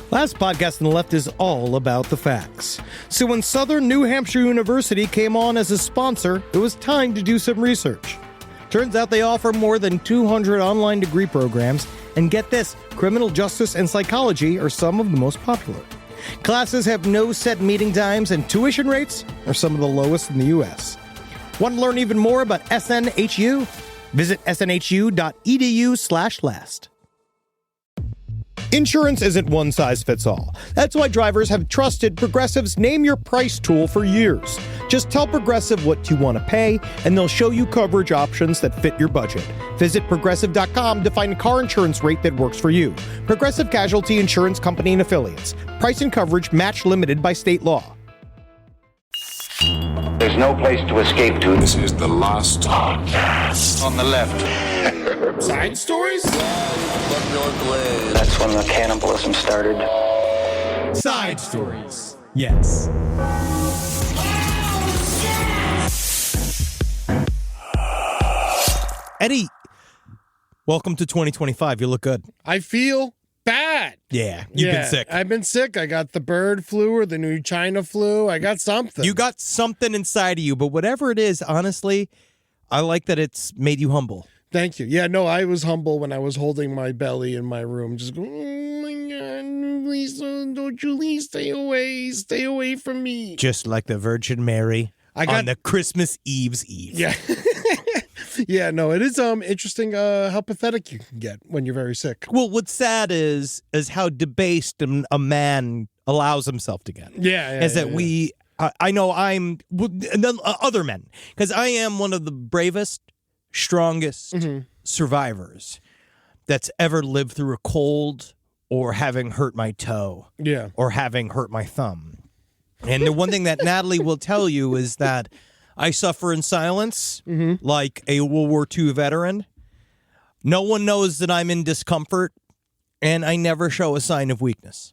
Last podcast on the left is all about the facts. So when Southern New Hampshire University came on as a sponsor, it was time to do some research. Turns out they offer more than 200 online degree programs, and get this, criminal justice and psychology are some of the most popular. Classes have no set meeting times, and tuition rates are some of the lowest in the U.S. Want to learn even more about SNHU? Visit snhu.edu/last. Insurance isn't one size fits all. That's why drivers have trusted Progressive's Name Your Price tool for years. Just tell Progressive what you want to pay, and they'll show you coverage options that fit your budget. Visit Progressive.com to find a car insurance rate that works for you. Progressive Casualty Insurance Company and Affiliates. Price and coverage match limited by state law. There's no place to escape to. This is the last podcast. On the left. Side stories? That's when the cannibalism started. Side stories. Yes. Eddie, welcome to 2025. You look good. I feel bad. Yeah, you've been sick. I've been sick. I got the bird flu or the new China flu. I got something. You got something inside of you, but whatever it is, honestly, I like that it's made you humble. Thank you. Yeah, no, I was humble when I was holding my belly in my room, just going, oh my God, please don't you leave, stay away from me. Just like the Virgin Mary on the Christmas Eve's Eve. Yeah. Yeah, no, it is interesting how pathetic you can get when you're very sick. Well, what's sad is how debased a man allows himself to get. I know I'm other men, because I am one of the bravest, strongest survivors that's ever lived through a cold or having hurt my toe or having hurt my thumb. And the one thing that Natalie will tell you is that I suffer in silence like a World War II veteran. No one knows that I'm in discomfort, and I never show a sign of weakness.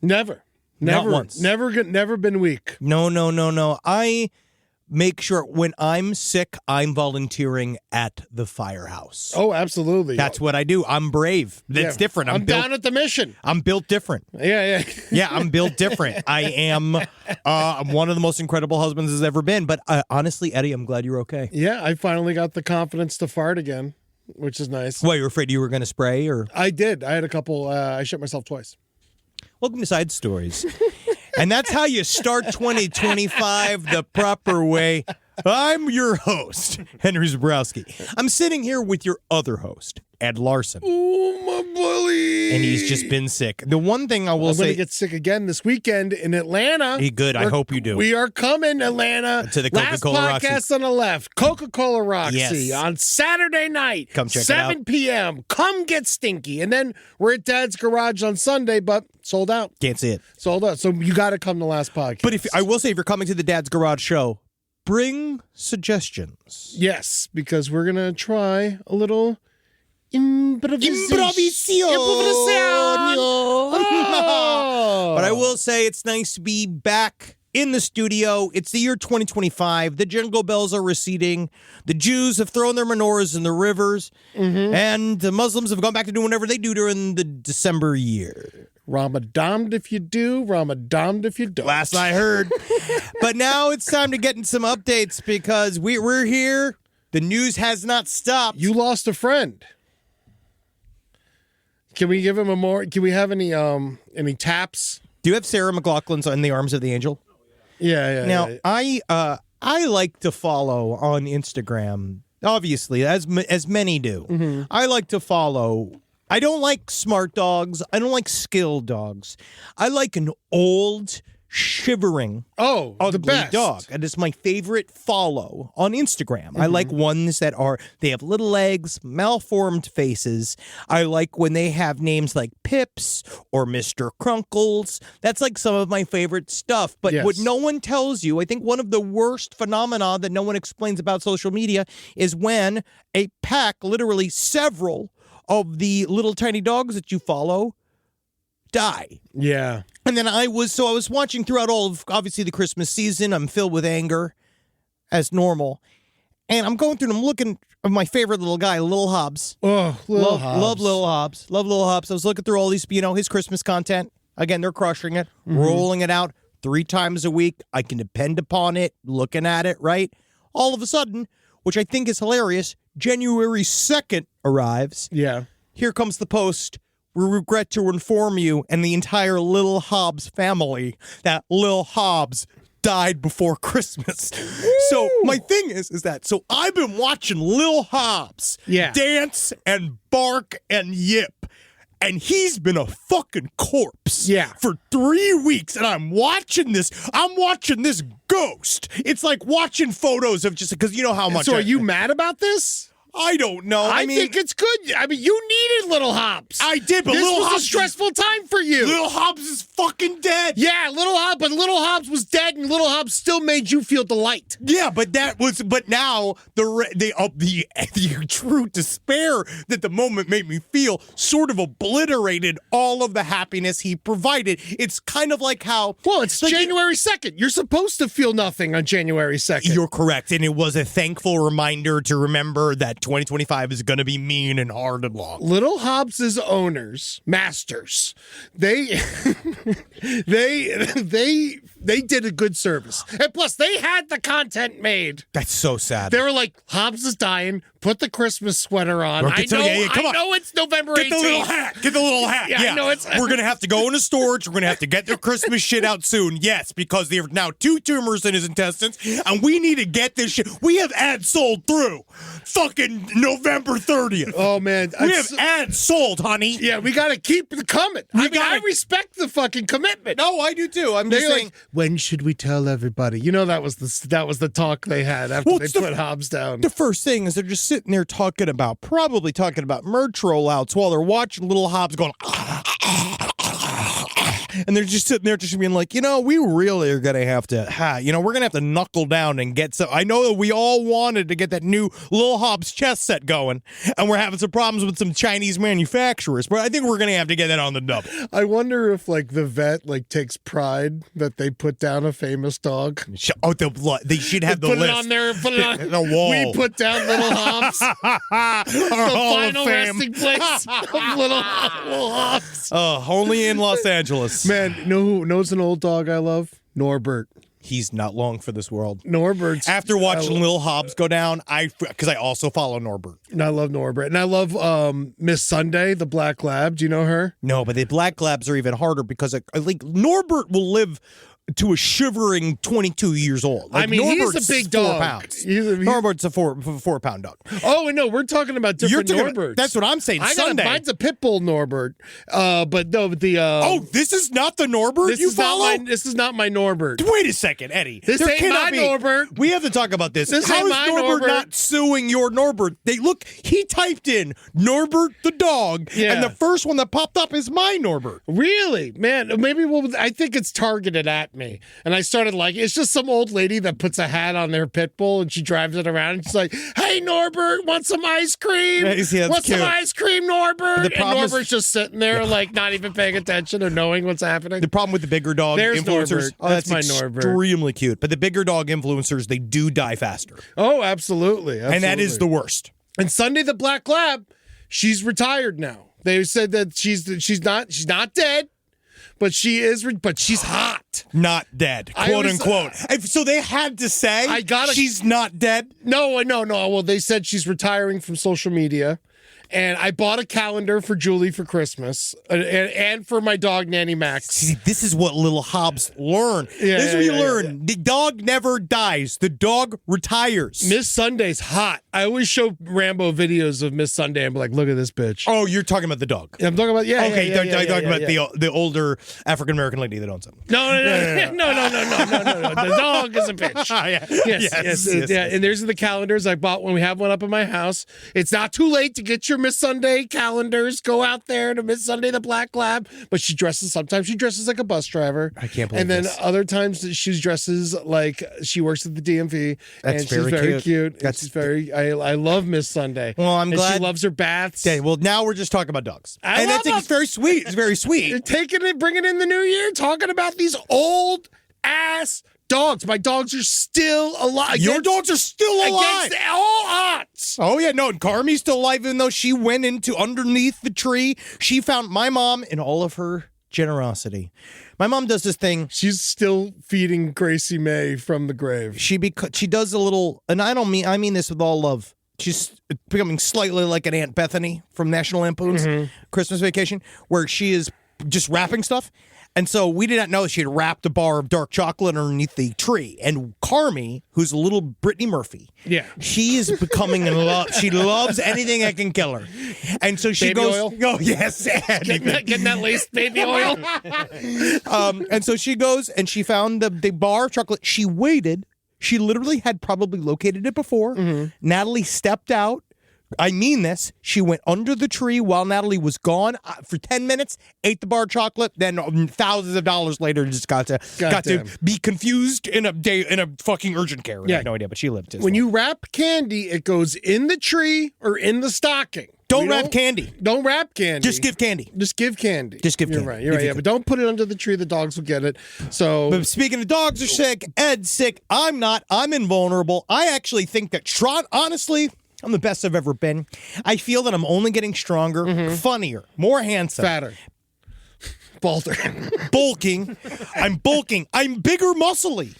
Never. Not once. Never been weak. No. I make sure when I'm sick, I'm volunteering at the firehouse. Oh, absolutely. That's what I do. I'm brave. That's different. I'm down at the mission. I'm built different. Yeah. Yeah, I'm built different. I am one of the most incredible husbands there's ever been. But honestly, Eddie, I'm glad you're okay. Yeah, I finally got the confidence to fart again, which is nice. What, you were afraid you were going to spray? Or I did. I had a couple. I shit myself twice. Welcome to Side Stories. And that's how you start 2025 the proper way. I'm your host, Henry Zabrowski. I'm sitting here with your other host, Ed Larson. Oh, my bully. And he's just been sick. The one thing I'm going to get sick again this weekend in Atlanta. Hey, good. I hope you do. We are coming, Atlanta. To the Coca-Cola Last podcast Roxy. On the left. Coca-Cola Roxy. Yes. On Saturday night. Come check it 7 p.m. Come get stinky. And then we're at Dad's Garage on Sunday, but sold out. Can't see it. Sold out. So you got to come to last podcast. But I will say, if you're coming to the Dad's Garage show, bring suggestions. Yes, because we're going to try a little improvisation. Oh. But I will say it's nice to be back in the studio. It's the year 2025. The jingle bells are receding. The Jews have thrown their menorahs in the rivers. And the Muslims have gone back to doing whatever they do during the December year. Ramadan if you do, Ramadan if you don't. Last I heard. But now it's time to get in some updates because we're here. The news has not stopped. You lost a friend. Can we give him can we have any taps? Do you have Sarah McLachlan's On the Arms of the Angel? Yeah. Now, I like to follow on Instagram, obviously, as many do. I like to follow. I don't like smart dogs. I don't like skilled dogs. I like an old, shivering, ugly the best dog. And it's my favorite follow on Instagram. I like ones that they have little legs, malformed faces. I like when they have names like Pips or Mr. Crunkles. That's like some of my favorite stuff. But what no one tells you, I think one of the worst phenomena that no one explains about social media is when a pack, literally several of the little tiny dogs that you follow die. Yeah. And then I was watching throughout all of, obviously, the Christmas season. I'm filled with anger, as normal. And I'm going through and I'm looking at my favorite little guy, Little Hobbs. Oh, Little Hobbs. Love Little Hobbs. Love Little Hobbs. I was looking through all these, his Christmas content. Again, they're crushing it, rolling it out 3 times a week. I can depend upon it, looking at it, right? All of a sudden, which I think is hilarious, January 2nd arrives. Yeah. Here comes the post. We regret to inform you and the entire Little Hobbs family that Lil Hobbs died before Christmas. So my thing is that, so I've been watching Lil Hobbs dance and bark and yip, and he's been a fucking corpse for 3 weeks, and I'm watching this ghost. It's like watching photos of just, because you know how much. So are you mad about this? I don't know. I mean, think it's good. I mean, you needed Little Hobbs. I did, but this Little was Hobbs a stressful time for you. Little Hobbs is fucking dead. Yeah, Little Hobbs was dead, and Little Hobbs still made you feel delight. Yeah, but now the true despair that the moment made me feel sort of obliterated all of the happiness he provided. It's kind of like how it's like January 2nd. You're supposed to feel nothing on January 2nd. You're correct, and it was a thankful reminder to remember that 2025 is going to be mean and hard and long. Little Hobbs's owners, masters, they did a good service. And plus, they had the content made. That's so sad. They were like, Hobbs is dying. Put the Christmas sweater on. I know it's November 18th. Get the little hat. Yeah. I know it's... We're going to have to go into storage. We're going to have to get the Christmas shit out soon. Yes, because there are now 2 tumors in his intestines, and we need to get this shit. We have ads sold through fucking November 30th. Oh, man. We have ads sold, honey. Yeah, we got to keep it coming. I respect the fucking commitment. No, I do too. I'm just saying. Like, when should we tell everybody? You know, that was the talk they had after they put Hobbs down. The first thing is they're just sitting there probably talking about merch rollouts while they're watching Little Hobbs going, and they're just sitting there just being like, we really are going to have to, we're going to have to knuckle down and get some. I know that we all wanted to get that new Lil Hobbs chess set going, and we're having some problems with some Chinese manufacturers, but I think we're going to have to get that on the double. I wonder if, the vet, takes pride that they put down a famous dog. Oh, they should have the list. Put it on the wall. We put down Little Hobbs. The final resting place of Little Hobbs. Only in Los Angeles. Man, who knows an old dog I love? Norbert. He's not long for this world. Norbert's... After watching Lil Hobbs go down, because I also follow Norbert. And I love Norbert. And I love Miss Sunday, the black lab. Do you know her? No, but the black labs are even harder because Norbert will live to a shivering 22 years old. Norbert's he's a big dog. 4 pounds. Norbert's a 4-pound dog. Oh, no, we're talking about different Norberts. That's what I'm saying. Mine's a pit bull Norbert. But no, this is not the Norbert you follow? This is not my Norbert. Wait a second, Eddie. This ain't my Norbert. We have to talk about this. How is Norbert not suing your Norbert? He typed in Norbert the dog, and the first one that popped up is my Norbert. Really? Man, maybe I think it's targeted at me. And I started it's just some old lady that puts a hat on their pit bull and she drives it around and she's like, hey, Norbert, want some ice cream? Want some ice cream, Norbert? And Norbert's just sitting there not even paying attention or knowing what's happening. The problem with the bigger dog influencers, Norbert. That's my Norbert. Extremely cute. But the bigger dog influencers, they do die faster. Oh, absolutely. And that is the worst. And Sunday the Black Lab, she's retired now. They said that she's not dead. But she's hot. Not dead, quote unquote. So they had to say she's not dead? No. Well, they said she's retiring from social media. And I bought a calendar for Julie for Christmas and for my dog, Nanny Max. See, this is what Little Hobbs learn. This is what you learn. Yeah. The dog never dies. The dog retires. Miss Sunday's hot. I always show Rambo videos of Miss Sunday and be like, look at this bitch. Oh, you're talking about the dog. I'm talking about, Okay, talking about the older African-American lady that owns him. No. The dog is a bitch. Yes. And there's the calendars. I bought one. We have one up in my house. It's not too late to get your Miss Sunday calendars. Go out there to Miss Sunday the Black Lab. But sometimes she dresses like a bus driver. I can't believe And then other times she dresses like she works at the DMV. That's and she's very cute. That's very, I love Miss Sunday. Well, I'm glad. She loves her baths. Okay, well, now we're just talking about dogs. It's very sweet. It's very sweet. You're bringing in the new year, talking about these old ass dogs. My dogs are still alive. Your dogs are still alive. Against all odds. Oh, yeah. No, and Carmi's still alive, even though she went into underneath the tree. She found my mom and all of her generosity. My mom does this thing. She's still feeding Gracie May from the grave. She does a little, and I mean this with all love. She's becoming slightly like an Aunt Bethany from National Lampoon's Christmas Vacation, where she is just wrapping stuff. And so we did not know she had wrapped a bar of dark chocolate underneath the tree. And Carmi, who's a little Brittany Murphy, she is becoming in love. She loves anything that can kill her. And so she baby goes, oil? oh, yes. Getting that laced baby oil. And so she goes and she found the bar of chocolate. She waited. She literally had probably located it before. Natalie stepped out. I mean this. She went under the tree while Natalie was gone for 10 minutes, ate the bar of chocolate, then thousands of dollars later just got to be confused in a fucking urgent care. I have no idea, but she lived. When you wrap candy, it goes in the tree or in the stocking. Don't wrap candy. Don't wrap candy. Just give candy. Just give candy. Just give candy. You're right. Yeah, but don't put it under the tree. The dogs will get it. So, but speaking of dogs are sick, Ed's sick. I'm not. I'm invulnerable. I actually think that honestly, I'm the best I've ever been. I feel that I'm only getting stronger, funnier, more handsome. Fatter. Balder. Bulking. I'm bulking. I'm bigger muscly.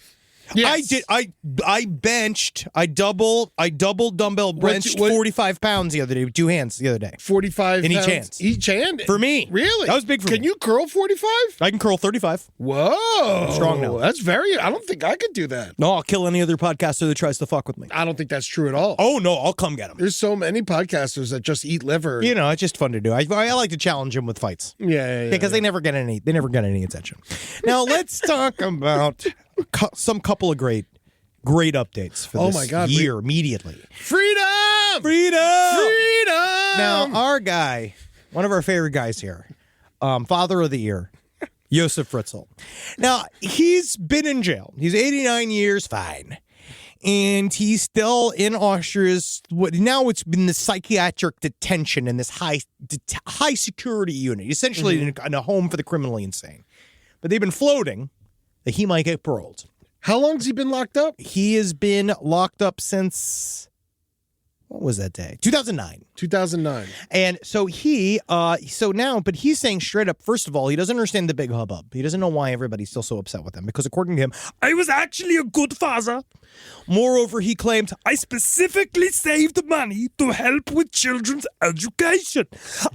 Yes. I benched. I double dumbbell benched 45 pounds the other day with 2 hands the other day. 45 in pounds? each hand. Each hand? For me. Really? That was big for me. Can you curl 45? I can curl 35. Whoa. I'm strong now. I don't think I could do that. No, I'll kill any other podcaster that tries to fuck with me. I don't think that's true at all. Oh, no, I'll come get them. There's so many podcasters that just eat liver. You know, it's just fun to do. I like to challenge them with fights. Yeah. Because they never get any attention. Now, let's talk about some couple of great updates for this year immediately. Freedom! Now, our guy, one of our favorite guys here, Father of the Year, Josef Fritzl. Now, he's been in jail. He's 89 years, fine. And he's still in Austria's, now it's been the psychiatric detention in this high security unit, essentially in a home for the criminally insane. But they've been floating that he might get paroled. How long has he been locked up? He has been locked up since, what was that day? 2009. 2009. And so but he's saying straight up, first of all, he doesn't understand the big hubbub. He doesn't know why everybody's still so upset with him, because according to him, I was actually a good father. Moreover, he claimed, I specifically saved money to help with children's education.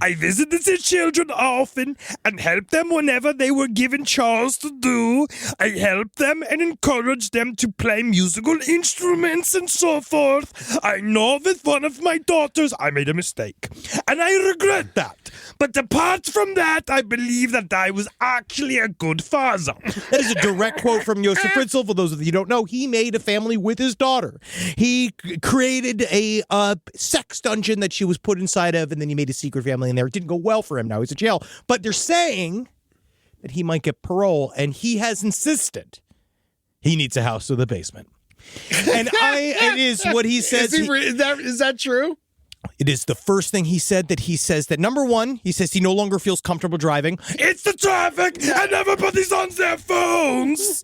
I visited the children often and helped them whenever they were given chores to do. I helped them and encouraged them to play musical instruments and so forth. I know with one of my daughters I made a mistake, and I regret that. But apart from that, I believe that I was actually a good father. That is a direct quote from Josef Fritzl. For those of you who don't know, he made a family with his daughter. He created a sex dungeon that she was put inside of, and then he made a secret family in there. It didn't go well for him. Now he's in jail. But they're saying that he might get parole, and he has insisted he needs a house with a basement. And it is what he says. Is that true? It is the first thing he said, that he says that, number one, he says he no longer feels comfortable driving. It's the traffic and everybody's on their phones.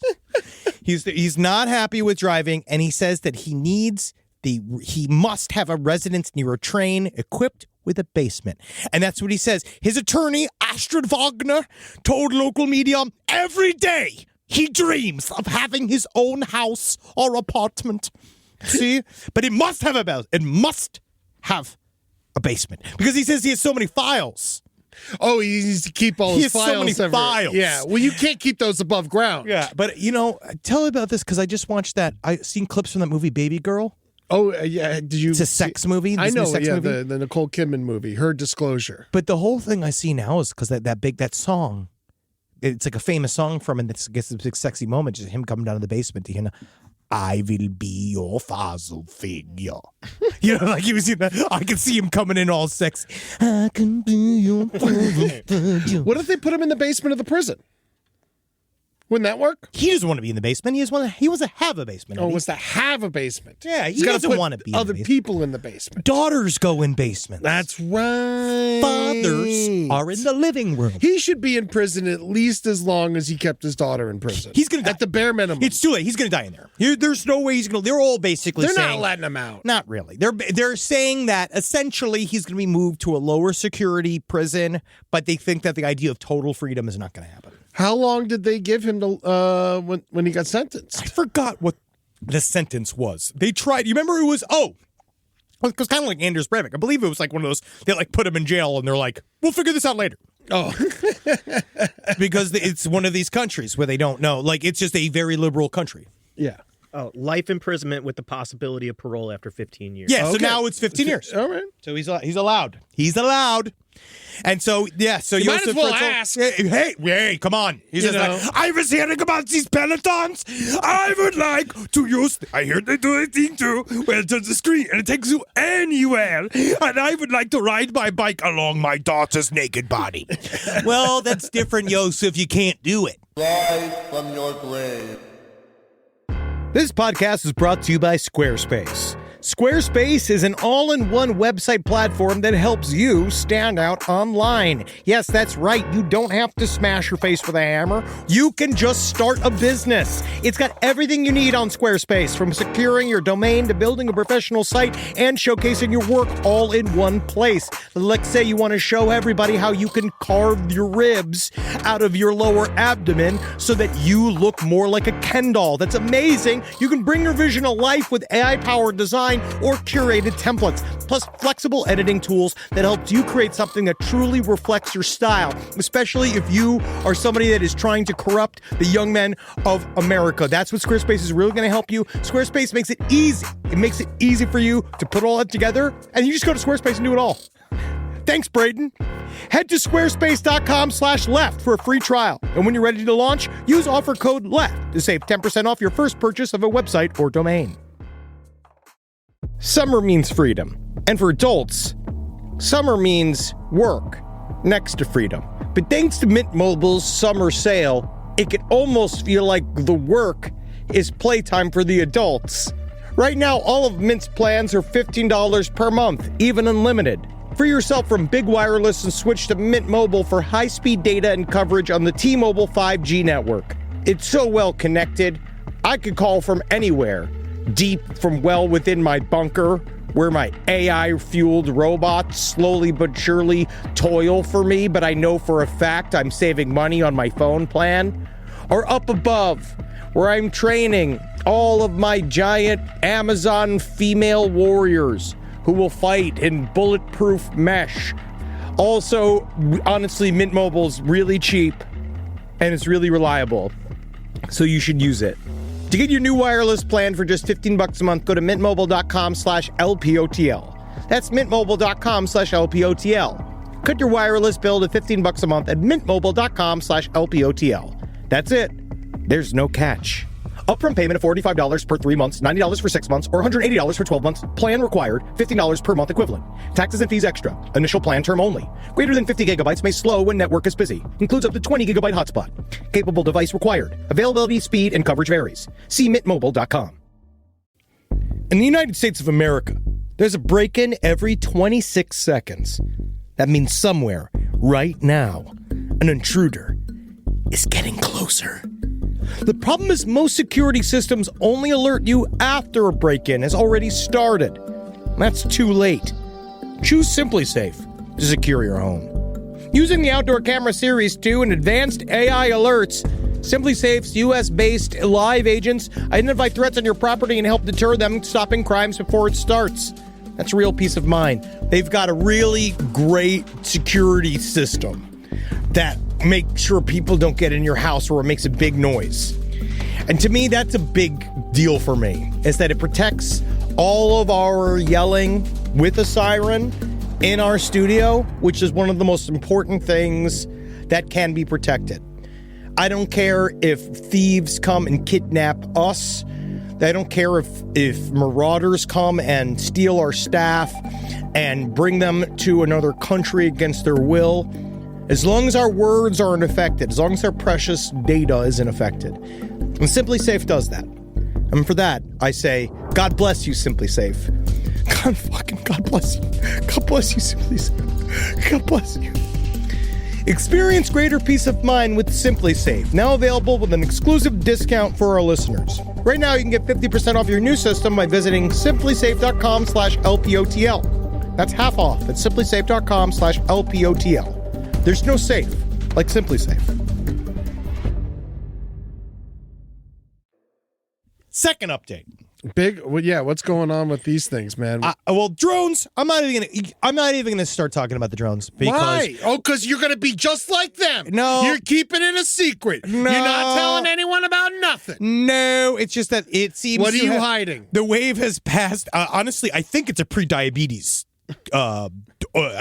He's not happy with driving, and he says that he must have a residence near a train equipped with a basement. And that's what he says. His attorney, Astrid Wagner, told local media every day he dreams of having his own house or apartment. See? But it must have a basement, because he says he has so many files. Oh, he needs to keep all his files. He has so many files. Yeah, well, you can't keep those above ground. Yeah, but tell me about this, because I just watched that. I seen clips from that movie Baby Girl. Oh, yeah. Did you? It's a sex movie. I know. Sex movie. The Nicole Kidman movie, Her Disclosure. But the whole thing I see now is because that song. It's like a famous song from, and this gets a big sexy moment, just him coming down to the basement to I will be your father figure. Like he was I can see him coming in all sexy. I can be your father figure. What if they put him in the basement of the prison? Wouldn't that work? He doesn't want to be in the basement. He wants to have a basement. Oh, wants to have a basement. Yeah, he doesn't want to be other people in the basement. Daughters go in basements. That's right. Fathers are in the living room. He should be in prison at least as long as he kept his daughter in prison. He's going to die. At the bare minimum. It's too late. He's going to die in there. There's no way he's going to. They're all basically They're saying. not letting him out. Not really. They're saying that essentially he's going to be moved to a lower security prison, but they think that the idea of total freedom is not going to happen. How long did they give him to, when he got sentenced? I forgot what the sentence was. They tried. You remember it was it was kind of like Anders Breivik. I believe it was like one of those. They like put him in jail and they're like, "We'll figure this out later." Oh, because it's one of these countries where they don't know. Like it's just a very liberal country. Yeah. Oh, life imprisonment with the possibility of parole after 15 years. Yeah, okay. so now it's 15 years. All right. So he's allowed. He's allowed. And so, yeah, so you might as well Fritzl, ask. Hey, come on. He says, like, I was hearing about these pelotons. I would like to use, I heard they do a thing too, where it's on the screen and it takes you anywhere. And I would like to ride my bike along my daughter's naked body. Well, that's different, Yosef. You can't do it. Rise from your grave. This podcast is brought to you by Squarespace. Squarespace is an all-in-one website platform that helps you stand out online. Yes, that's right. You don't have to smash your face with a hammer. You can just start a business. It's got everything you need on Squarespace, from securing your domain to building a professional site and showcasing your work all in one place. Let's say you want to show everybody how you can carve your ribs out of your lower abdomen so that you look more like a Ken doll. That's amazing. You can bring your vision to life with AI-powered design or curated templates, plus flexible editing tools that helps you create something that truly reflects your style, especially if you are somebody that is trying to corrupt the young men of America. That's what Squarespace is really going to help you. Squarespace makes it easy. It makes it easy for you to put all that together, and you just go to Squarespace and do it all. Thanks, Braden. Head to squarespace.com/left for a free trial. And when you're ready to launch, use offer code LEFT to save 10% off your first purchase of a website or domain. Summer means freedom. And for adults, summer means work next to freedom. But thanks to Mint Mobile's summer sale, it can almost feel like the work is playtime for the adults. Right now, all of Mint's plans are $15 per month, even unlimited. Free yourself from big wireless and switch to Mint Mobile for high-speed data and coverage on the T-Mobile 5G network. It's so well connected, I could call from anywhere. Deep from well within my bunker, where my AI-fueled robots slowly but surely toil for me, but I know for a fact I'm saving money on my phone plan. Or up above, where I'm training all of my giant Amazon female warriors who will fight in bulletproof mesh. Also, honestly, Mint Mobile's really cheap and it's really reliable, so you should use it. To get your new wireless plan for just $15 a month, go to mintmobile.com/LPOTL. That's mintmobile.com/LPOTL. Cut your wireless bill to $15 a month at mintmobile.com/LPOTL. That's it. There's no catch. Upfront payment of $45 per 3 months, $90 for 6 months, or $180 for 12 months. Plan required, $15 per month equivalent. Taxes and fees extra. Initial plan term only. Greater than 50 gigabytes may slow when network is busy. Includes up to 20 gigabyte hotspot. Capable device required. Availability, speed, and coverage varies. See mintmobile.com. In the United States of America, there's a break-in every 26 seconds. That means somewhere, right now, an intruder is getting closer. The problem is most security systems only alert you after a break-in has already started. That's too late. Choose SimpliSafe to secure your home. Using the Outdoor Camera Series 2 and advanced AI alerts, SimpliSafe's US-based live agents identify threats on your property and help deter them, stopping crimes before it starts. That's real peace of mind. They've got a really great security system that make sure people don't get in your house or it makes a big noise. And to me, that's a big deal for me, is that it protects all of our yelling with a siren in our studio, which is one of the most important things that can be protected. I don't care if thieves come and kidnap us. I don't care if marauders come and steal our staff and bring them to another country against their will. as long as our words aren't affected, as long as our precious data isn't affected. And Simply Safe does that. And for that, I say, God bless you, Simply Safe. God bless you. God bless you, Simply Safe. God bless you. Experience greater peace of mind with Simply Safe, now available with an exclusive discount for our listeners. Right now, you can get 50% off your new system by visiting simplysafe.com/LPOTL. That's half off at simplysafe.com/LPOTL. There's no safe like Simply Safe. Second update. What's going on with these things, man? Well, drones. I'm not even gonna start talking about the drones. Because why? Oh, because you're gonna be just like them. No, you're keeping it a secret. No, you're not telling anyone about nothing. No, it's just that it seems. What are you hiding? The wave has passed. Honestly, I think it's a pre-diabetes. I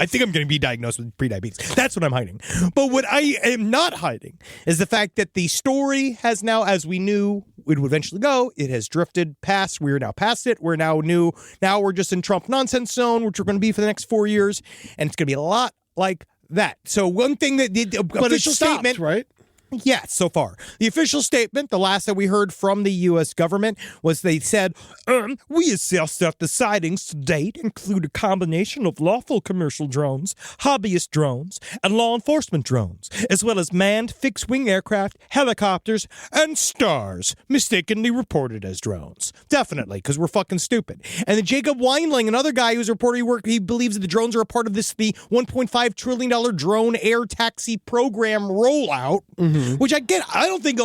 think I'm going to be diagnosed with prediabetes. That's what I'm hiding. But what I am not hiding is the fact that the story has now, as we knew it would eventually go, it has drifted past. We're now past it. We're now new. Now we're just in Trump nonsense zone, which we're going to be for the next 4 years. And it's going to be a lot like that. So one thing that the official statement, right? Yeah, so far. The official statement, the last that we heard from the U.S. government, was they said, we assess that the sightings to date include a combination of lawful commercial drones, hobbyist drones, and law enforcement drones, as well as manned fixed-wing aircraft, helicopters, and stars, mistakenly reported as drones. Definitely, because we're fucking stupid. And then Jacob Weinling, another guy who's reporting he believes that the drones are a part of the $1.5 trillion drone air taxi program rollout. Mm-hmm. Which I get. I don't think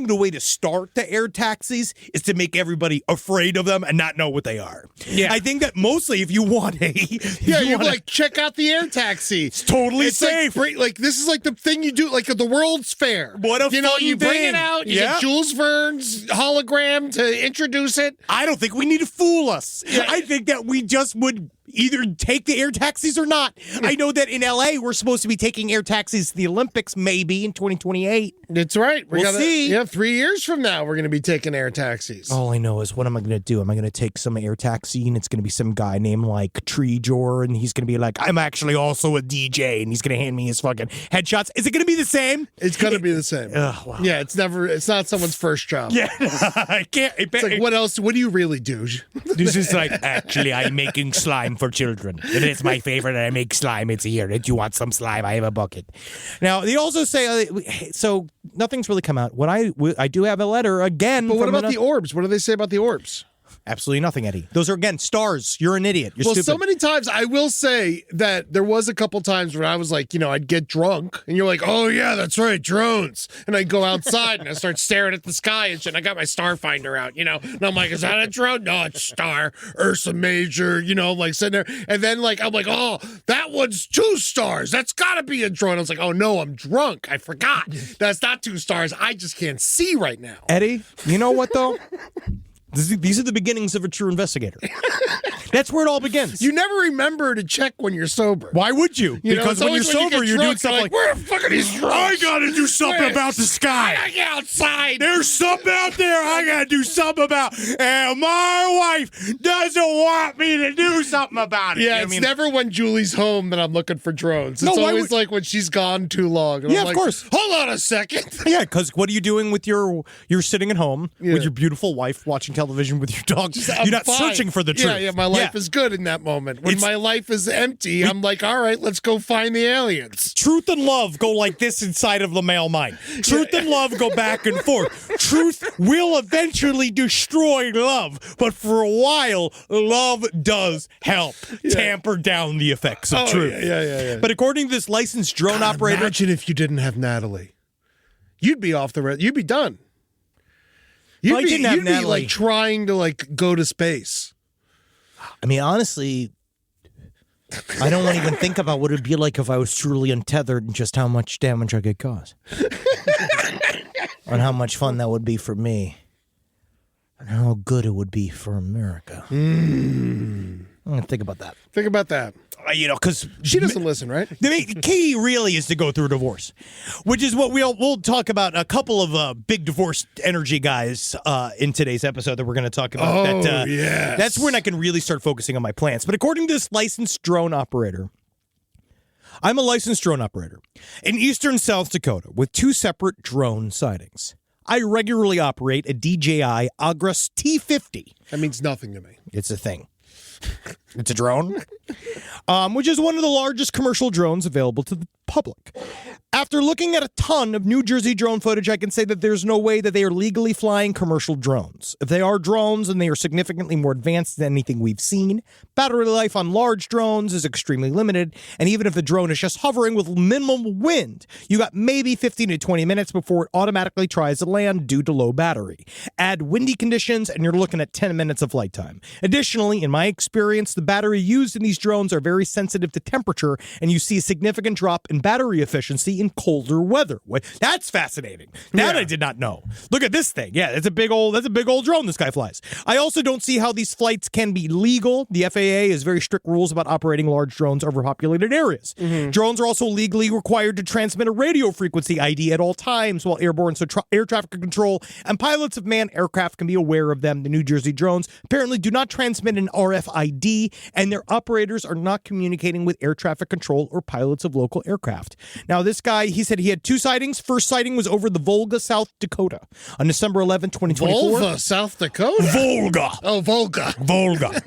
the way to start the air taxis is to make everybody afraid of them and not know what they are. Yeah. I think that mostly if you want check out the air taxi. It's totally safe. Like this is like the thing you do like at the World's Fair. What a fun you bring thing. it out, you get Jules Verne's hologram to introduce it. I don't think we need to fool us. Yeah. I think that we just would either take the air taxis or not. I know that in LA we're supposed to be taking air taxis to the Olympics maybe in 2028. That's right. We'll see. Yeah, 3 years from now we're going to be taking air taxis. All I know is what am I going to do? Am I going to take some air taxi and it's going to be some guy named like Treejor and he's going to be like, I'm actually also a DJ and he's going to hand me his fucking headshots. Is it going to be the same? It's going to be the same. Wow. Yeah, it's not someone's first job. Yeah. I can't. It's like, what else? What do you really do? This is like, actually, I'm making slime for children. And it's my favorite, and I make slime. It's here. If you want some slime, I have a bucket. Now, they also say, so nothing's really come out. What I do have a letter again. But what about the orbs? What do they say about the orbs? Absolutely nothing, Eddie. Those are, again, stars. You're an idiot. You're stupid. So many times, I will say that there was a couple times when I was like, I'd get drunk, and you're like, oh, yeah, that's right, drones. And I'd go outside, and I start staring at the sky and shit. And I got my star finder out, and I'm like, is that a drone? No, it's star, Ursa Major, like sitting there. And then, I'm like, oh, that one's 2 stars. That's got to be a drone. I was like, oh, no, I'm drunk. I forgot. That's not 2 stars. I just can't see right now. Eddie, you know what, though? These are the beginnings of a true investigator. That's where it all begins. You never remember to check when you're sober. Why would you? Because when you're sober, you're doing something like, where the fuck are these drugs? I gotta do something about the sky. I gotta get outside. There's something out there I gotta do something about. And my wife doesn't want me to do something about it. Yeah, it's never when Julie's home that I'm looking for drones. It's always like when she's gone too long. And yeah, I'm like, of course. Hold on a second. Yeah, because what are you doing with you're sitting at home with your beautiful wife watching television with your dog. You're not searching for the truth. Yeah, my life is good in that moment. When my life is empty, I'm like, all right, let's go find the aliens. Truth and love go like this inside of the male mind. Truth and love go back and forth. Truth will eventually destroy love, but for a while, love does help tamper down the effects of truth. Yeah. But according to this licensed drone operator... Imagine if you didn't have Natalie. You'd be off the road. You'd be done. You'd be like trying to go to space. I mean, honestly, I don't want to even think about what it'd be like if I was truly untethered and just how much damage I could cause. And how much fun that would be for me. And how good it would be for America. I'm going to think about that. Think about that. Because she doesn't listen, right? The key really is to go through a divorce, which is what we'll talk about. A couple of big divorce energy guys in today's episode that we're going to talk about. Yes. That's when I can really start focusing on my plans. But according to this licensed drone operator, I'm a licensed drone operator in eastern South Dakota with 2 separate drone sightings. I regularly operate a DJI Agras T50. That means nothing to me. It's a thing. It's a drone, which is one of the largest commercial drones available to the public. After looking at a ton of New Jersey drone footage, I can say that there's no way that they are legally flying commercial drones. If they are drones, then they are significantly more advanced than anything we've seen. Battery life on large drones is extremely limited, and even if the drone is just hovering with minimum wind, you got maybe 15 to 20 minutes before it automatically tries to land due to low battery. Add windy conditions, and you're looking at 10 minutes of flight time. Additionally, in my experience, the battery used in these drones are very sensitive to temperature, and you see a significant drop in battery efficiency in colder weather. That's fascinating. That I did not know. Look at this thing. Yeah, that's a big old drone this guy flies. I also don't see how these flights can be legal. The FAA has very strict rules about operating large drones over populated areas. Drones are also legally required to transmit a radio frequency ID at all times while airborne, so air traffic control and pilots of manned aircraft can be aware of them. The New Jersey drones apparently do not transmit an RFID, and their operators are not communicating with air traffic control or pilots of local aircraft. Now, this guy, he said he had 2 sightings. First sighting was over the Volga, South Dakota on December 11, 2024. Volga, South Dakota? Volga. Oh, Volga. Volga.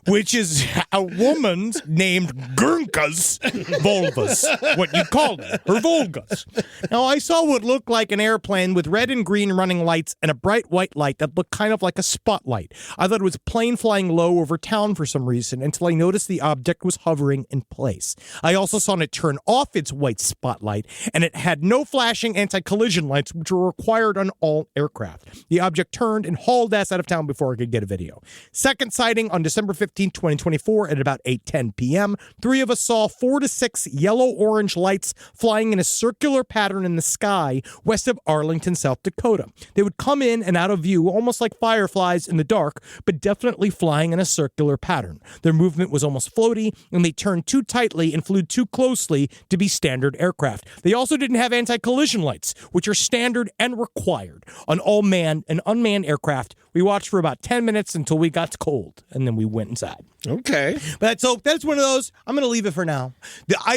Which is a woman named Gurnka's vulvas, what you call them, her Volgas. Now, I saw what looked like an airplane with red and green running lights and a bright white light that looked kind of like a spotlight. I thought it was a plane flying low over town for some reason until I noticed the object was hovering in place. I also saw it turn off its white spotlight, and it had no flashing anti-collision lights, which were required on all aircraft. The object turned and hauled ass out of town before I could get a video. Second sighting on December 15, 2024 at about 8:10 p.m. 3 of us saw 4 to 6 yellow-orange lights flying in a circular pattern in the sky west of Arlington, South Dakota. They would come in and out of view almost like fireflies in the dark, but definitely flying in a circular pattern. Their movement was almost floaty, and they turned too tightly and flew too closely to be standard aircraft. They also didn't have anti-collision lights, which are standard and required on all manned and unmanned aircraft. We watched for about 10 minutes until we got cold, and then we went inside. Okay. But so that's one of those. I'm going to leave it for now.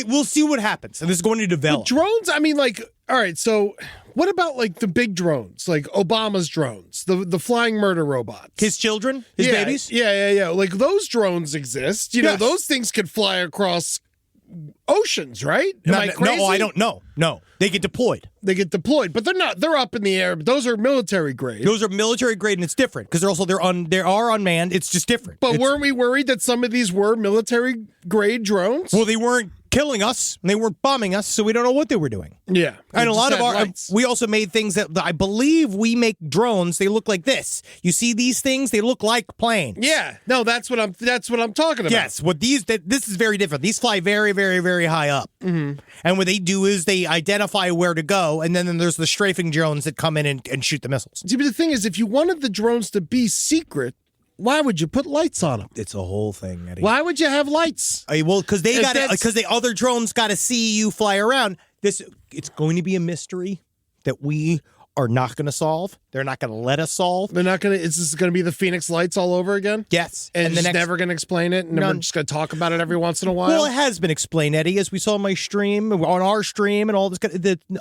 We'll see what happens, and this is going to develop. The drones, I mean, like, all right, so what about, like, the big drones, like Obama's drones, the flying murder robots? His children? His babies? Yeah. Like, those drones exist. You know, those things could fly across oceans, right? Am I crazy? No, I don't know. No, they get deployed. But they're up in the air. But those are military grade. Those are military grade, and it's different because they are unmanned. It's just different. But weren't we worried that some of these were military grade drones? Well, they weren't killing us, and they weren't bombing us, so we don't know what they were doing. Yeah. And a lot of we also made things that I believe we make drones. They look like this. You see these things? They look like planes. Yeah. No, that's what I'm talking about. Yes. This is very different. These fly very, very, very high up. Mm-hmm. And what they do is they identify where to go, and then there's the strafing drones that come in and shoot the missiles. See, but the thing is, if you wanted the drones to be secret, why would you put lights on them? It's a whole thing, Eddie. Why would you have lights? Because the other drones got to see you fly around. It's going to be a mystery that we are not going to solve. They're not going to let us solve. They're not going to. Is this going to be the Phoenix Lights all over again? Yes. And never going to explain it, and we're just going to talk about it every once in a while. Well, it has been explained, Eddie, as we saw on my stream, on our stream, and all this.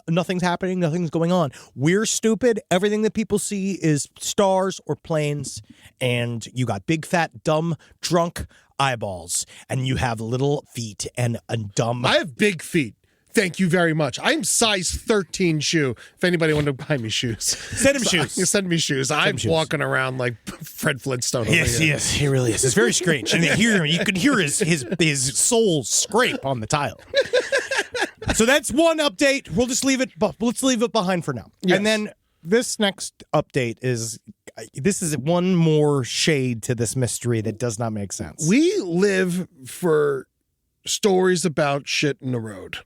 Nothing's happening. Nothing's going on. We're stupid. Everything that people see is stars or planes, and you got big, fat, dumb, drunk eyeballs, and you have little feet and a dumb. I have big feet. Thank you very much. I'm size 13 shoe. If anybody wanted to buy me shoes. Send him shoes. Send me shoes. I'm walking around like Fred Flintstone. Yes, he really is. It's very strange. And you can hear his soul scrape on the tile. So that's one update. We'll just leave it. Let's leave it behind for now. Yes. And then this next update is one more shade to this mystery that does not make sense. We live for stories about shit in the road.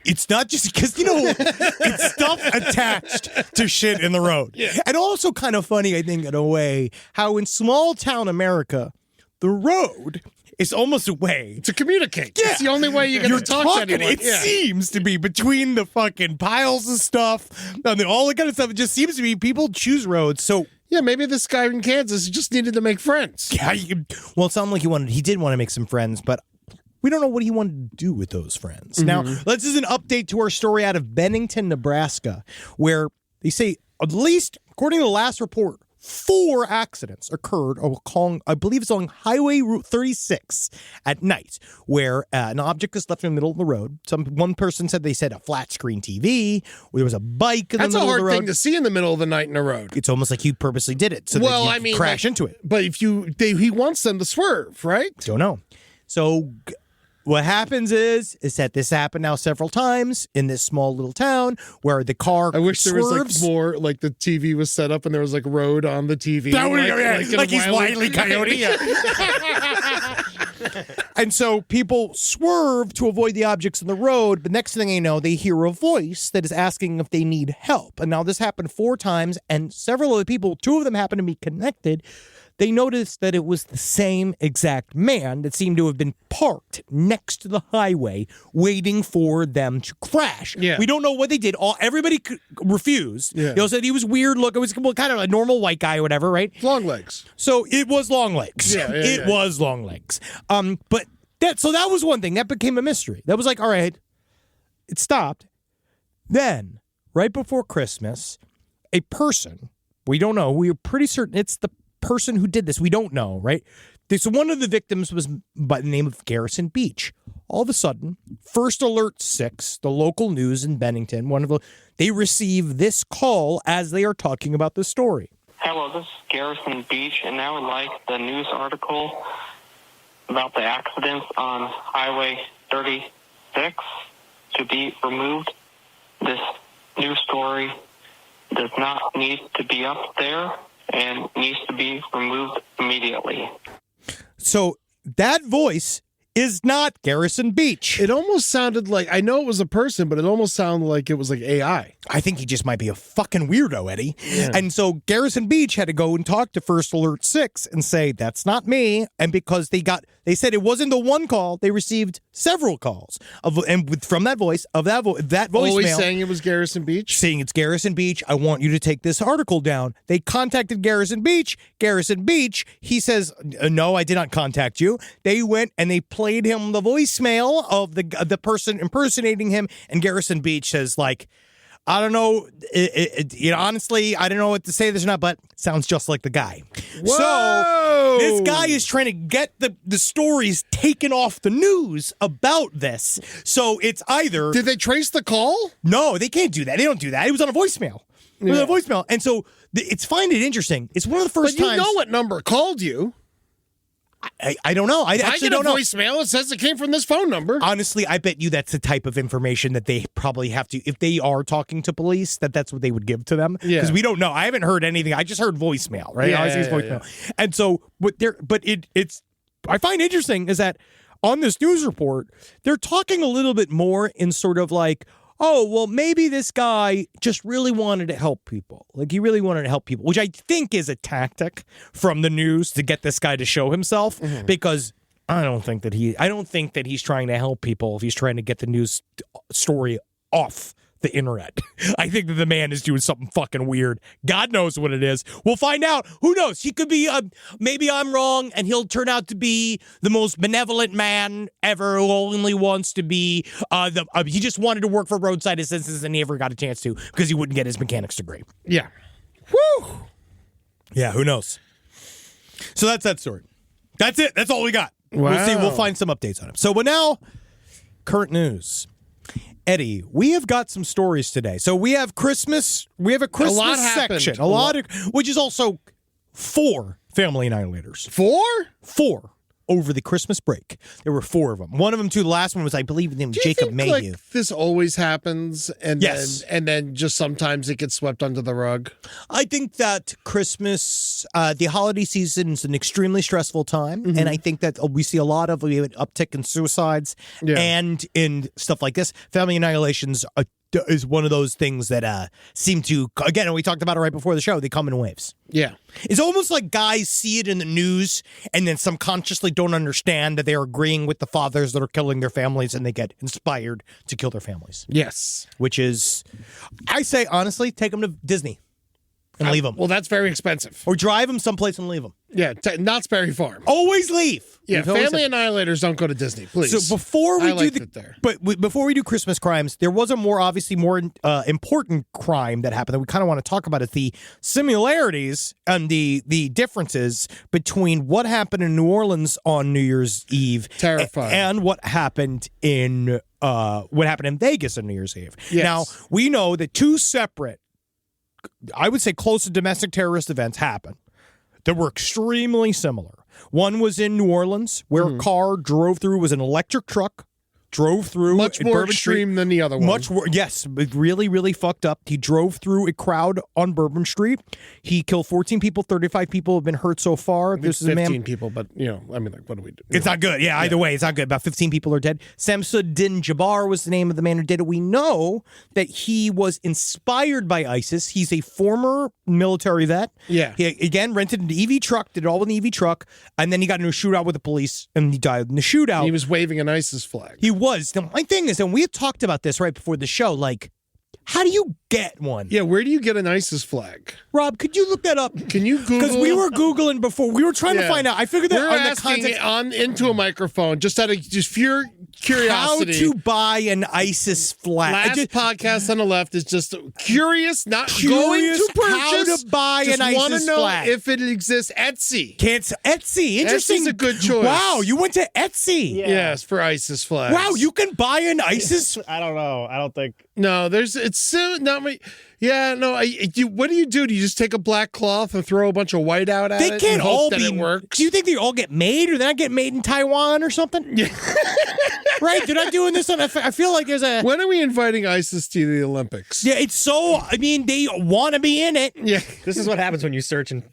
It's not just because, it's stuff attached to shit in the road. Yeah. And also kind of funny, I think, in a way, how in small town America, the road is almost a way to communicate. Yeah. It's the only way you're going to talk to anyone. It seems to be between the fucking piles of stuff and all that kind of stuff. It just seems to be people choose roads. So yeah, maybe this guy in Kansas just needed to make friends. Yeah, well, it sounded like he did want to make some friends, but We don't know what he wanted to do with those friends. Now, this is an update to our story out of Bennington, Nebraska, where they say, at least, according to the last report, 4 accidents occurred along, I believe it's on Highway Route 36 at night, where an object is left in the middle of the road. One person said they said a flat screen TV. There was a bike in the middle of the road. That's a hard thing to see in the middle of the night in a road. It's almost like he purposely did it so that you crash into it. But if he wants them to swerve, right? Don't know. So what happens is that this happened now several times in this small little town where the car I wish swerves. there was more, like the TV was set up and there was like road on the TV. That would like he's Wile E. Coyote. And so people swerve to avoid the objects in the road, but next thing they know, they hear a voice that is asking if they need help. And now this happened 4 times, and several other people, 2 of them happen to be connected. They noticed that it was the same exact man that seemed to have been parked next to the highway waiting for them to crash. Yeah. We don't know what they did. Everybody refused. Yeah. They all said he was weird look. It was kind of a normal white guy or whatever, right? Long legs. So it was long legs. It was long legs. But that was one thing. That became a mystery. That was like, all right, it stopped. Then, right before Christmas, a person, we don't know, we are pretty certain it's the person who did this. We don't know, right? So one of the victims was by the name of Garrison Beach. All of a sudden, First Alert 6, the local news in Bennington, they receive this call as they are talking about the story. Hello, this is Garrison Beach, and I would like the news article about the accidents on Highway 36 to be removed. This news story does not need to be up there and needs to be removed immediately. So that voice is not Garrison Beach. It almost sounded like, I know it was a person, but it almost sounded like it was like AI. I think he just might be a fucking weirdo, Eddie. Yeah. And so Garrison Beach had to go and talk to First Alert 6 and say, that's not me. And because they said it wasn't the one call, they received several calls from that voice, that voicemail. Always saying it was Garrison Beach? Saying it's Garrison Beach. I want you to take this article down. They contacted Garrison Beach. Garrison Beach, he says, no, I did not contact you. They went and they played him the voicemail of the person impersonating him. And Garrison Beach says, like, I don't know. Honestly, I don't know what to say this or not, but it sounds just like the guy. Whoa! So this guy is trying to get the stories taken off the news about this. So it's either... Did they trace the call? No, they can't do that. They don't do that. It was on a voicemail. It was on a voicemail. And so it's find it interesting. It's one of the first times... But you know what number called you. I don't know. I actually don't know. Voicemail. It says it came from this phone number. Honestly, I bet you that's the type of information that they probably have to, if they are talking to police, that's what they would give to them. Yeah. Because we don't know. I haven't heard anything. I just heard voicemail, right? Yeah, I always voicemail. Yeah. And so, it's I find interesting is that on this news report, they're talking a little bit more in sort of like, oh, well, maybe this guy just really wanted to help people. Like, he really wanted to help people, which I think is a tactic from the news to get this guy to show himself, because I don't think that he's trying to help people if he's trying to get the news story off the internet. I think that the man is doing something fucking weird. God knows what it is. We'll find out. Who knows? He could be, maybe I'm wrong, and he'll turn out to be the most benevolent man ever who only wants to be, he just wanted to work for roadside assistance and he never got a chance to because he wouldn't get his mechanics degree. Yeah. Woo! Yeah, who knows? So that's that story. That's it. That's all we got. Wow. We'll see. We'll find some updates on him. So, but now, current news. Eddie, we have got some stories today. So we have Christmas. We have a Christmas section. Which is also 4 family annihilators. 4? 4 over the Christmas break. There were 4 of them. One of them, too, the last one was, I believe, named Jacob Mayhew. Like, this always happens, and yes. then just sometimes it gets swept under the rug? I think that Christmas, the holiday season is an extremely stressful time, and I think that we see a lot of an uptick in suicides and in stuff like this. Family annihilations is one of those things that seem to, again, we talked about it right before the show, they come in waves. Yeah. It's almost like guys see it in the news and then subconsciously don't understand that they're agreeing with the fathers that are killing their families, and they get inspired to kill their families. Yes. Which is, I say, honestly, take them to Disney and leave them. Well, that's very expensive. Or drive them someplace and leave them. Yeah, Knott's Berry Farm. Always leave. Yeah, Family Annihilators don't go to Disney, please. So before we before we do Christmas crimes, there was a more important crime that happened that we kind of want to talk about. Is the similarities and the differences between what happened in New Orleans on New Year's Eve, terrifying, and what happened in Vegas on New Year's Eve. Yes. Now we know that two separate, I would say, close to domestic terrorist events happened that were extremely similar. One was in New Orleans, where a car drove through, was an electric truck, drove through. Much more Bourbon extreme Street. than the other one. Much worse. Yes, really, really fucked up. He drove through a crowd on Bourbon Street. He killed 14 people. 35 people have been hurt so far. This is 15 people, but, I mean, what do we do? It's not good. Yeah, either way, it's not good. About 15 people are dead. Samsudin Jabbar was the name of the man who did it. We know that he was inspired by ISIS. He's a former military vet. Yeah. He, again, rented an EV truck, did it all with an EV truck, and then he got into a shootout with the police, and he died in the shootout. He was waving an ISIS flag. He was. Now, my thing is, and we had talked about this right before the show, like, how do you get one? Yeah, where do you get an ISIS flag? Rob, could you look that up? Can you Google? Because we were Googling before. We were trying to find out. I figured that we're on the asking context into a microphone, just out of pure curiosity. How to buy an ISIS flag. Last podcast on the left is just curious, not going to purchase. How to buy an ISIS want to know flag. if it exists. Etsy. Etsy. Interesting. Etsy's a good choice. Wow, you went to Etsy. Yeah. Yes, for ISIS flags. Wow, you can buy an ISIS. I don't know. I don't think. No, it's not my. Yeah, no. What do you do? Do you just take a black cloth and throw a bunch of white out at it? They can't and hope all that be. It works? Do you think they all get made, or they not get made in Taiwan or something? Yeah. Right? They're not doing this on. I feel like there's a. When are we inviting ISIS to the Olympics? Yeah, it's so. I mean, they want to be in it. Yeah, this is what happens when you search and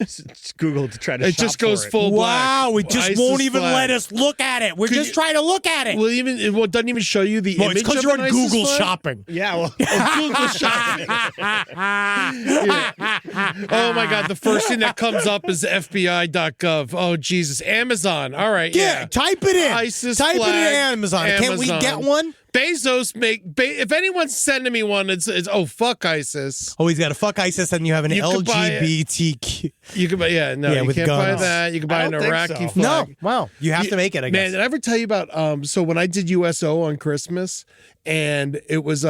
Google to try to. It just goes full black. Wow, it just ISIS won't even flag. let us look at it. We're just trying to look at it. Well, it doesn't even show you the image. It's because of you're an on ISIS Google flag? shopping. Yeah, well, Google shopping. Yeah. Oh my God, the first thing that comes up is FBI.gov. Oh Jesus, Amazon. All right, yeah. Type it in. ISIS type flag, it in Amazon. Can't we get one? Bezos if anyone's sending me one, it's fuck ISIS. Oh, he's got a fuck ISIS, and you have an LGBTQ. You can buy you with can't guns. buy that. You can buy an Iraqi flag. No, wow, you have to make it. I guess. Man, did I ever tell you about? So when I did USO on Christmas, and it was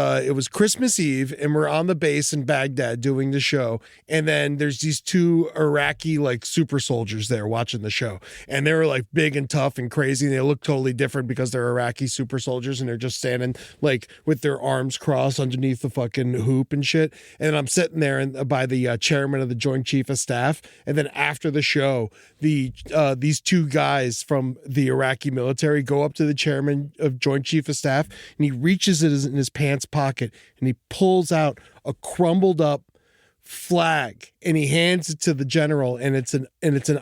Christmas Eve, and we're on the base in Baghdad doing the show, and then there's these two Iraqi like super soldiers there watching the show, and they were like big and tough and crazy, and they look totally different because they're Iraqi super soldiers, and they're just standing like with their arms crossed underneath the fucking hoop and shit. And I'm sitting there and by the chairman of the Joint Chief of Staff, and then after the show, these two guys from the Iraqi military go up to the chairman of Joint Chief of Staff, and he reaches it in his pants pocket, and he pulls out a crumbled up flag, and he hands it to the general, and it's an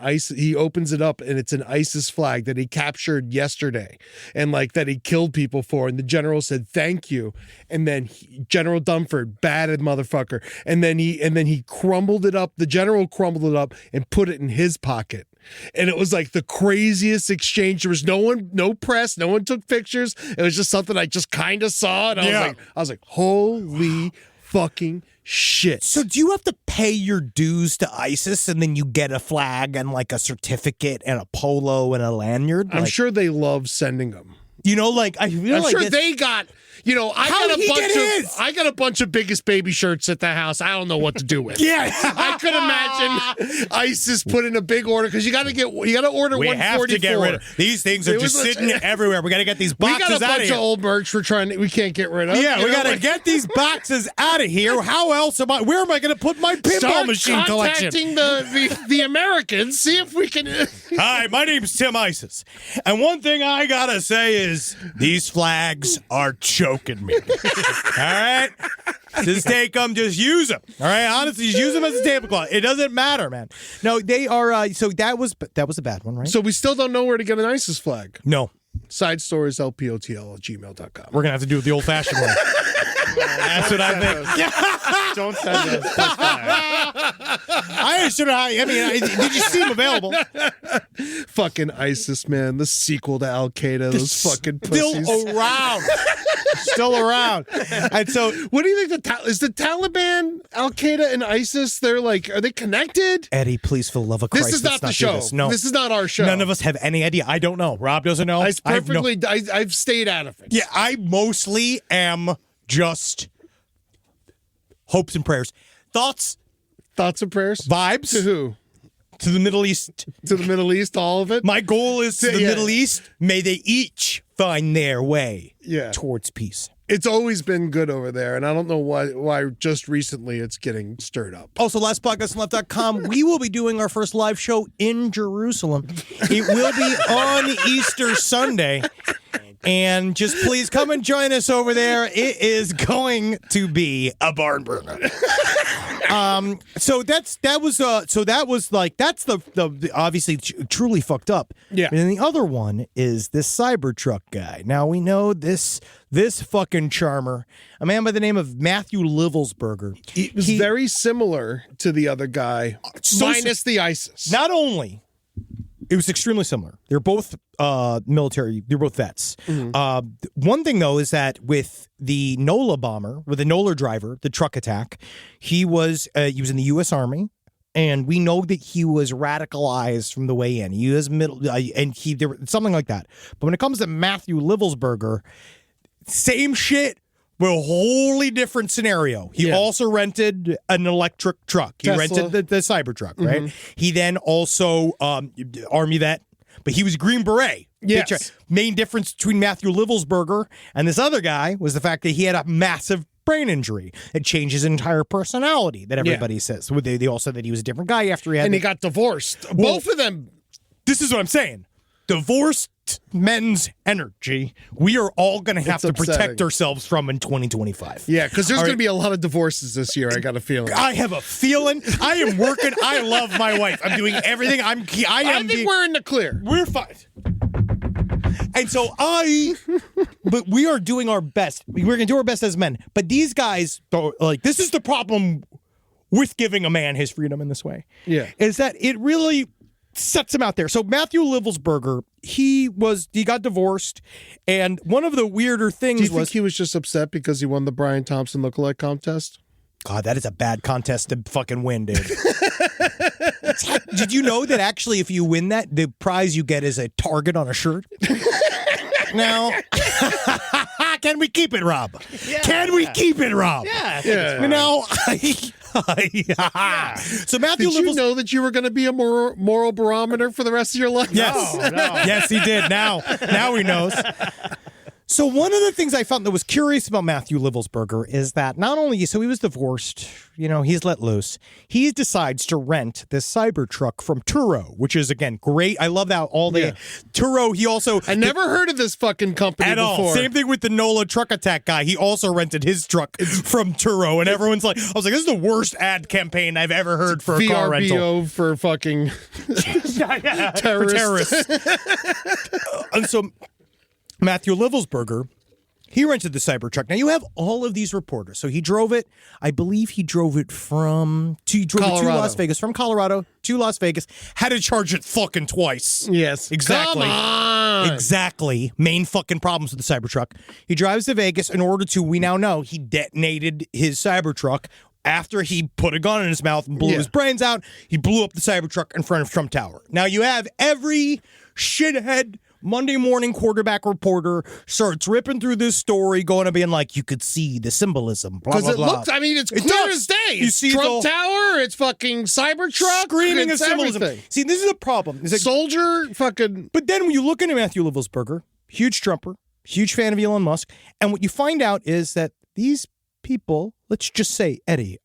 ISIS. He opens it up, and it's an ISIS flag that he captured yesterday, and like that he killed people for. And the general said thank you, and then General Dunford, batted motherfucker, and then he crumbled it up. The general crumbled it up and put it in his pocket. And it was like the craziest exchange. There was no press, no one took pictures. It was just something I just kind of saw, and I was like, holy fucking shit. So do you have to pay your dues to ISIS, and then you get a flag and like a certificate and a polo and a lanyard? I'm sure they love sending them. You know, like I feel I'm like sure they got. I got a bunch of Biggest Baby shirts at the house. I don't know what to do with. Yeah, I could imagine ISIS put in a big order because you got to order 144. We have to get rid of these things. Are just sitting everywhere. We got to get these boxes out of here. We got a bunch of old merch we can't get rid of. Yeah, we got to get these boxes out of here. How else where am I going to put my pinball machine collection? Contacting the Americans, see if we can. Hi, my name's Tim ISIS, and one thing I gotta say is these flags are choking me. All right, just take them, just use them. All right, honestly, just use them as a tablecloth. It doesn't matter, man. No, they are. So that was a bad one, right? So we still don't know where to get an ISIS flag. No. Side stories, lpotl@gmail.com. We're gonna have to do it the old-fashioned way. That's what I think. Don't send us. I should have. I mean, did you see him available? Fucking ISIS, man. The sequel to Al Qaeda. Those fucking Still pussies. around. Still around. And so, What do you think? Is the Taliban, Al Qaeda, and ISIS? They're like, are they connected? Eddie, please, for the love of Christ, This is let's not the do show. this. No, This is not our show. none of us have any idea. I don't know. Rob doesn't know. I've stayed out of it. Yeah, I mostly am just hopes and prayers. Thoughts, Thoughts and prayers? vibes To who? to the Middle East. To the Middle East, all of it? My goal is to the Yeah. Middle East. May they each find their way Yeah. towards peace. It's always been good over there, and I don't know why just recently it's getting stirred up. Also, lastpodcastonleft.com, we will be doing our first live show in Jerusalem. It will be on Easter Sunday. And just please come and join us over there. It is going to be a barn burner. So that's the obviously truly fucked up. Yeah. And then the other one is this Cybertruck guy. Now we know this fucking charmer, a man by the name of Matthew Livelsberger. It was very similar to the other guy, minus the ISIS. Not only, it was extremely similar. They're both military. They're both vets. One thing, though, is that with the NOLA bomber, with the NOLA driver, the truck attack, he was in the U.S. Army, and we know that he was radicalized from the way in. He was something like that. But when it comes to Matthew Livelsberger, same shit. But a wholly different scenario. He also rented an electric truck. He Tesla. rented the Cybertruck, right? He then also Army vet, but he was Green Beret. Yes. Main difference between Matthew Livelsberger and this other guy was the fact that he had a massive brain injury. It changed his entire personality, that everybody says. They all said that he was a different guy after he had And he got divorced. Both of them. This is what I'm saying. Divorced men's energy, we are all going to have to protect ourselves from in 2025. Yeah, because there's going to be a lot of divorces this year, I got a feeling. I have a feeling. I am working. I love my wife. I'm doing everything. I think we're in the clear. We're fine. And so but we are doing our best. We're going to do our best as men. But these guys, this is the problem with giving a man his freedom in this way. Yeah. Is that it really sets him out there. So Matthew Livelsberger, he got divorced, and one of the weirder things Do you think he was just upset because he won the Brian Thompson lookalike contest? God, that is a bad contest to fucking win, dude. Did you know that actually if you win that, the prize you get is a target on a shirt? Now, can we keep it, Rob? Yeah. Can we keep it, Rob? Yeah. Now, So Matthew Did you know that you were going to be a moral barometer for the rest of your life? Yes. No. Yes, he did. Now he knows. So one of the things I found that was curious about Matthew Livelsberger is that not only, so he was divorced, he's let loose. He decides to rent this Cybertruck from Turo, which is, again, great. I love that Turo, he also... I never heard of this fucking company at before. all. Same thing with the NOLA truck attack guy. He also rented his truck from Turo, and everyone's like, I was like, this is the worst ad campaign I've ever heard for a car rental. VRBO for fucking terrorists. And so Matthew Livelsberger, he rented the Cybertruck. Now you have all of these reporters. So he drove it. I believe he drove it to Las Vegas, from Colorado to Las Vegas. Had to charge it fucking twice. Yes, exactly. Come on. Exactly. Main fucking problems with the Cybertruck. He drives to Vegas in order to. We now know he detonated his Cybertruck. After he put a gun in his mouth and blew his brains out, he blew up the Cybertruck in front of Trump Tower. Now you have every shithead Monday morning quarterback reporter starts ripping through this story, going and being like, you could see the symbolism, blah, blah, blah. Because it's clear as day. You It's see Trump Tower, it's fucking Cybertruck. Screaming it's of symbolism. everything. See, this is a problem. It's like, Soldier, fucking... But then when you look into Matthew Livelsberger, huge Trumper, huge fan of Elon Musk, and what you find out is that these people, let's just say, Eddie,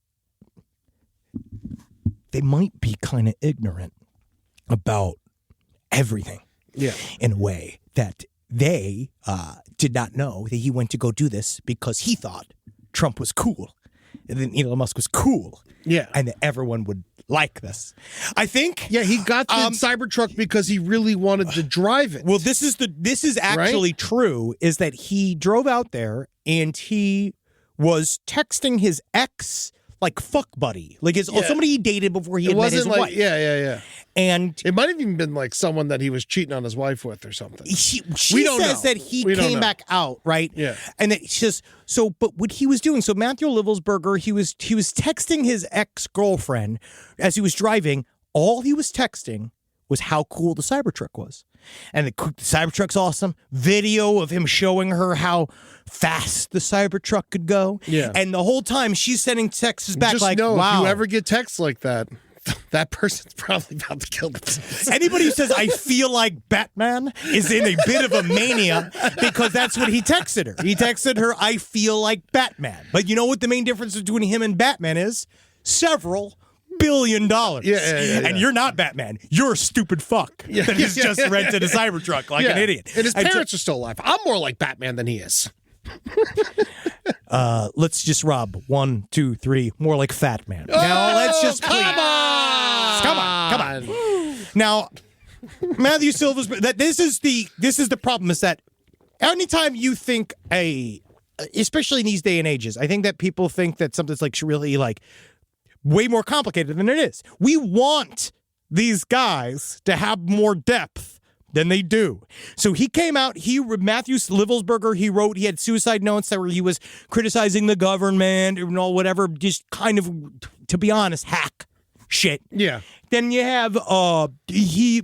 they might be kind of ignorant about everything. Yeah. In a way that they did not know that he went to go do this because he thought Trump was cool. And then Elon Musk was cool. Yeah. And that everyone would like this. I think. Yeah, he got the Cybertruck because he really wanted to drive it. Well, this is actually true, is that he drove out there and he was texting his ex like fuck buddy, like somebody he dated before he had met his wife. Yeah. And it might have even been like someone that he was cheating on his wife with or something. She says that he came back out, right? Yeah. And that she says, but what he was doing, so Matthew Livelsberger, he was texting his ex-girlfriend as he was driving. All he was texting was how cool the Cybertruck was. And the Cybertruck's awesome. Video of him showing her how fast the Cybertruck could go. Yeah. And the whole time she's sending texts back Just like, know, wow. if you ever get texts like that, that person's probably about to kill themselves. Anybody who says, I feel like Batman is in a bit of a mania because that's what he texted her. He texted her, I feel like Batman. But you know what the main difference between him and Batman is? Several $1 billion. Yeah. And you're not Batman. You're a stupid fuck that has just rented a Cybertruck like an idiot. And his parents are still alive. I'm more like Batman than he is. Let's just rob 1, 2, 3, more like Fat Man. Now let's just come on. Now, Matthew Silva's this is the problem is that anytime you think especially in these day and ages, I think that people think that something's like really like way more complicated than it is. We want these guys to have more depth than they do. So he came out, Matthew Livelsberger, he had suicide notes that where he was criticizing the government and all whatever, just kind of, to be honest, hack shit. Yeah. Then you have he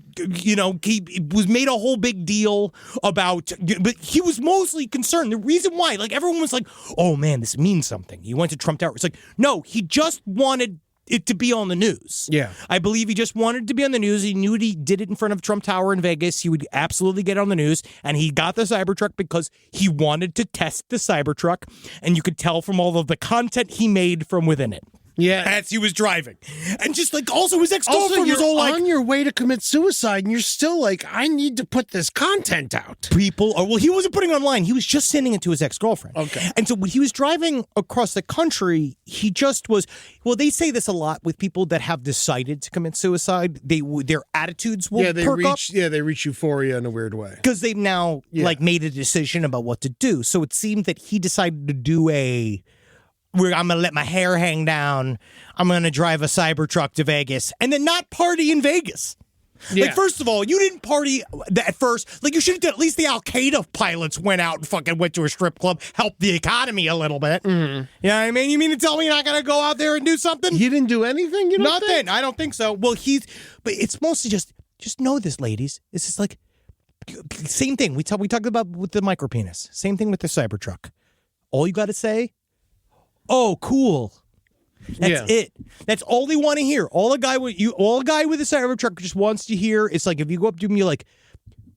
was made a whole big deal about, but he was mostly concerned. The reason why, like everyone was like, oh man, this means something. He went to Trump Tower. It's like, no, he just wanted it to be on the news. Yeah. I believe he just wanted to be on the news. He knew he did it in front of Trump Tower in Vegas. He would absolutely get on the news. And he got the Cybertruck because he wanted to test the Cybertruck. And you could tell from all of the content he made from within it. Yeah. As he was driving. And just like also his ex-girlfriend was all like, on your way to commit suicide and you're still like, I need to put this content out. He wasn't putting it online. He was just sending it to his ex-girlfriend. Okay. And so when he was driving across the country, he just was, they say this a lot with people that have decided to commit suicide. Their attitudes will perk up. Yeah, they reach euphoria in a weird way. Because they've now made a decision about what to do. So it seemed that he decided to do I'm going to let my hair hang down. I'm going to drive a Cybertruck to Vegas and then not party in Vegas. Yeah. Like, first of all, you didn't party at first. Like, you should have done, at least the Al-Qaeda pilots went out and fucking went to a strip club, helped the economy a little bit. Mm-hmm. You know what I mean? You mean to tell me you're not going to go out there and do something? He didn't do anything? You don't Nothing. think? I don't think so. Well, but it's mostly just know this, ladies. It's just like, same thing. We talked about with the micro penis. Same thing with the Cybertruck. All you got to say, oh, cool. That's it. That's all they want to hear. All a guy with a Cybertruck just wants to hear. It's like if you go up to him, you're like,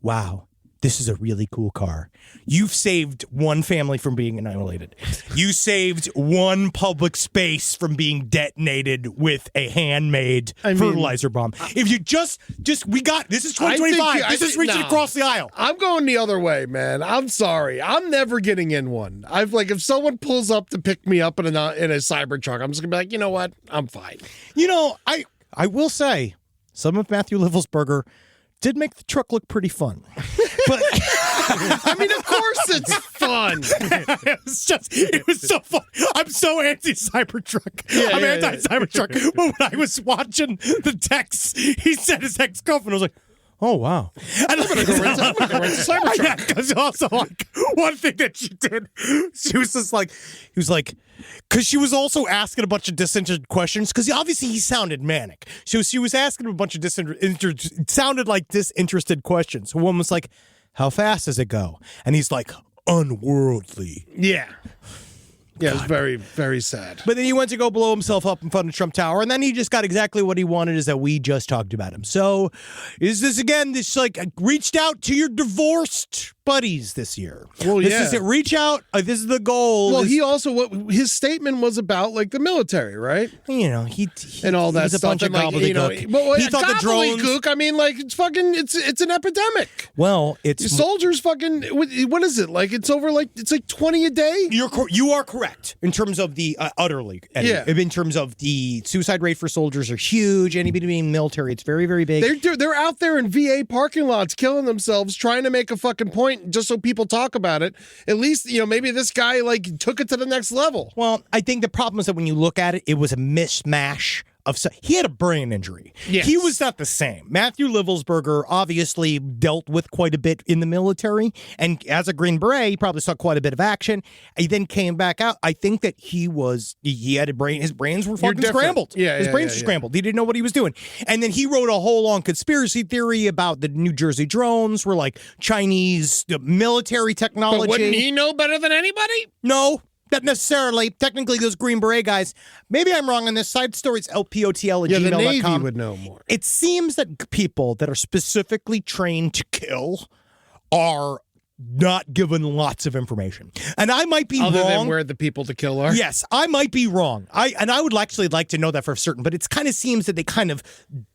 wow, this is a really cool car. You've saved one family from being annihilated. You saved one public space from being detonated with a handmade fertilizer bomb. If you this is 2025. This is reaching across the aisle. I'm going the other way, man. I'm sorry. I'm never getting in one. If someone pulls up to pick me up in a Cybertruck, I'm just gonna be like, you know what? I'm fine. You know, I will say, some of Matthew Livelsberger did make the truck look pretty fun. But I mean, of course it's fun. It was so fun. I'm so anti-Cybertruck. I'm anti-Cybertruck. But when I was watching the text, he said his ex-girlfriend. I was like, oh, wow. I'm going to go rent a Cybertruck. Yeah, because also, like, one thing that she did, she was just like, he was like, because she was also asking a bunch of disinterested questions, because obviously he sounded manic. So she was asking him a bunch of sounded like disinterested questions. So one was like, how fast does it go? And he's like, unworldly. Yeah. Yeah, it was very, very sad. But then he went to go blow himself up in front of Trump Tower, and then he just got exactly what he wanted, is that we just talked about him. So is this, again, this like reached out to your divorced buddies this year? Well, this is it. Reach out. This is the goal. Well, he also, his statement was about, like, the military, right? You know, he and all that stuff. A bunch of gobbledygook. He thought the drones. I mean, like, it's fucking, it's an epidemic. Well, it's soldiers fucking, what is it? Like, it's over, like, it's like 20 a day? You are correct in terms of the utterly. Yeah. In terms of the suicide rate for soldiers are huge. Anybody being military, it's very, very big. They're out there in VA parking lots killing themselves trying to make a fucking point point, just so people talk about it. At least, maybe this guy like took it to the next level. Well, I think the problem is that when you look at it, it was a mishmash of he had a brain injury. Yes. He was not the same. Matthew Livelsberger obviously dealt with quite a bit in the military, and as a Green Beret, he probably saw quite a bit of action. He then came back out. I think that he had a brain. His brains were fucking scrambled. His brains were scrambled. He didn't know what he was doing. And then he wrote a whole long conspiracy theory about the New Jersey drones were like Chinese military technology. But wouldn't he know better than anybody? No. Not necessarily. Technically, those Green Beret guys, maybe I'm wrong on this. Side stories, LPOTL at gmail.com. The Navy would know more. It seems that people that are specifically trained to kill are not given lots of information. And I might be Other wrong. than where the people to kill are? Yes, I might be wrong. I would actually like to know that for certain, but it kind of seems that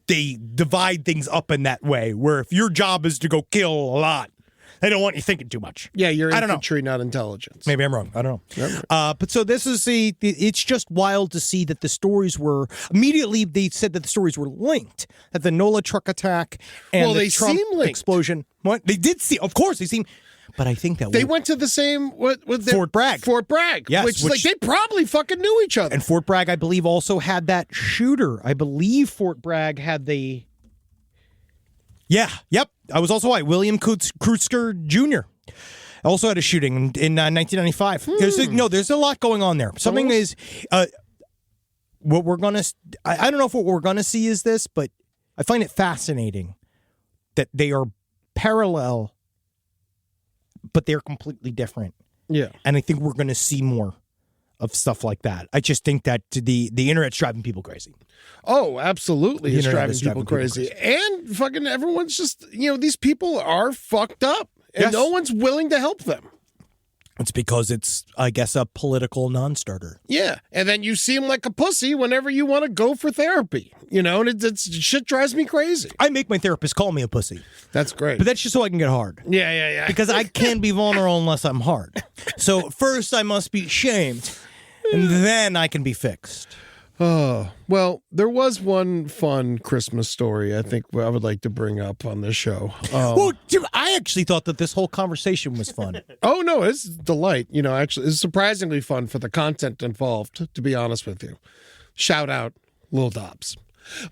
they divide things up in that way, where if your job is to go kill a lot, they don't want you thinking too much. Yeah, you're infantry, not intelligence. Maybe I'm wrong. I don't know. But so this is it's just wild to see that the stories were, immediately they said that the stories were linked, that the NOLA truck attack and the Trump explosion. What? They did see, of course, they seem, but I think that they went to the same, Fort Bragg. Fort Bragg, yes, which like they probably fucking knew each other. And Fort Bragg, I believe, also had that shooter. I believe Fort Bragg had the... Yeah, yep. I was also right. William Kreutzker Jr. also had a shooting in 1995. There's a lot going on there. Something is what we're gonna. I don't know if what we're gonna see is this, but I find it fascinating that they are parallel, but they're completely different. Yeah, and I think we're gonna see more of stuff like that. I just think that the internet's driving people crazy. Oh, absolutely. It's driving people crazy. And fucking everyone's just, these people are fucked up. And no one's willing to help them. It's because it's, I guess, a political non-starter. Yeah. And then you seem like a pussy whenever you want to go for therapy. And shit drives me crazy. I make my therapist call me a pussy. That's great. But that's just so I can get hard. Yeah. Because I can't be vulnerable unless I'm hard. So first I must be shamed, and then I can be fixed. Oh, well, there was one fun Christmas story I think I would like to bring up on this show. Well, dude, I actually thought that this whole conversation was fun. Oh, no, it's a delight. Actually, it's surprisingly fun for the content involved, to be honest with you. Shout out Lil Dobbs.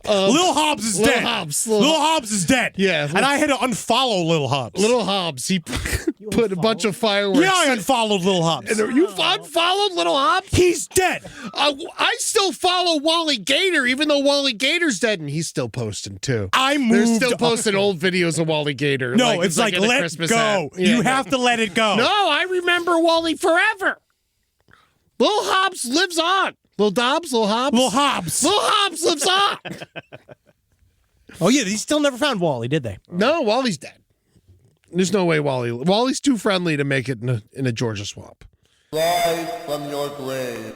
Lil Hobbs is dead. Lil Hobbs is dead. Yeah. And I had to unfollow Lil Hobbs. Lil Hobbs, he put a bunch of fireworks. Yeah, I unfollowed Lil Hobbs. And you unfollowed Lil Hobbs? He's dead. I still follow Wally Gator, even though Wally Gator's dead, and he's still posting too. They're still posting old videos of Wally Gator. No, it's like let go. You have to let it go. No, I remember Wally forever. Lil Hobbs lives on. Lil Dobbs? Lil Hobbs? Lil Hobbs. Lil Hobbs lives on. Oh, yeah, they still never found Wally, did they? No, Wally's dead. There's no way Wally's too friendly to make it in a Georgia swamp. Rise from your grave.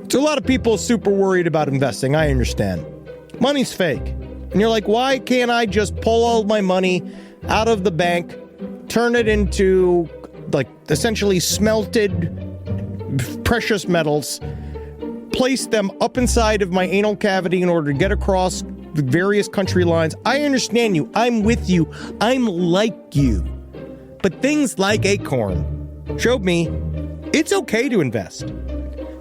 So a lot of people super worried about investing. I understand. Money's fake. And you're like, why can't I just pull all my money out of the bank, turn it into, like, essentially smelted precious metals, place them up inside of my anal cavity in order to get across the various country lines? I understand you. I'm with you. I'm like you. But things like Acorn showed me it's okay to invest.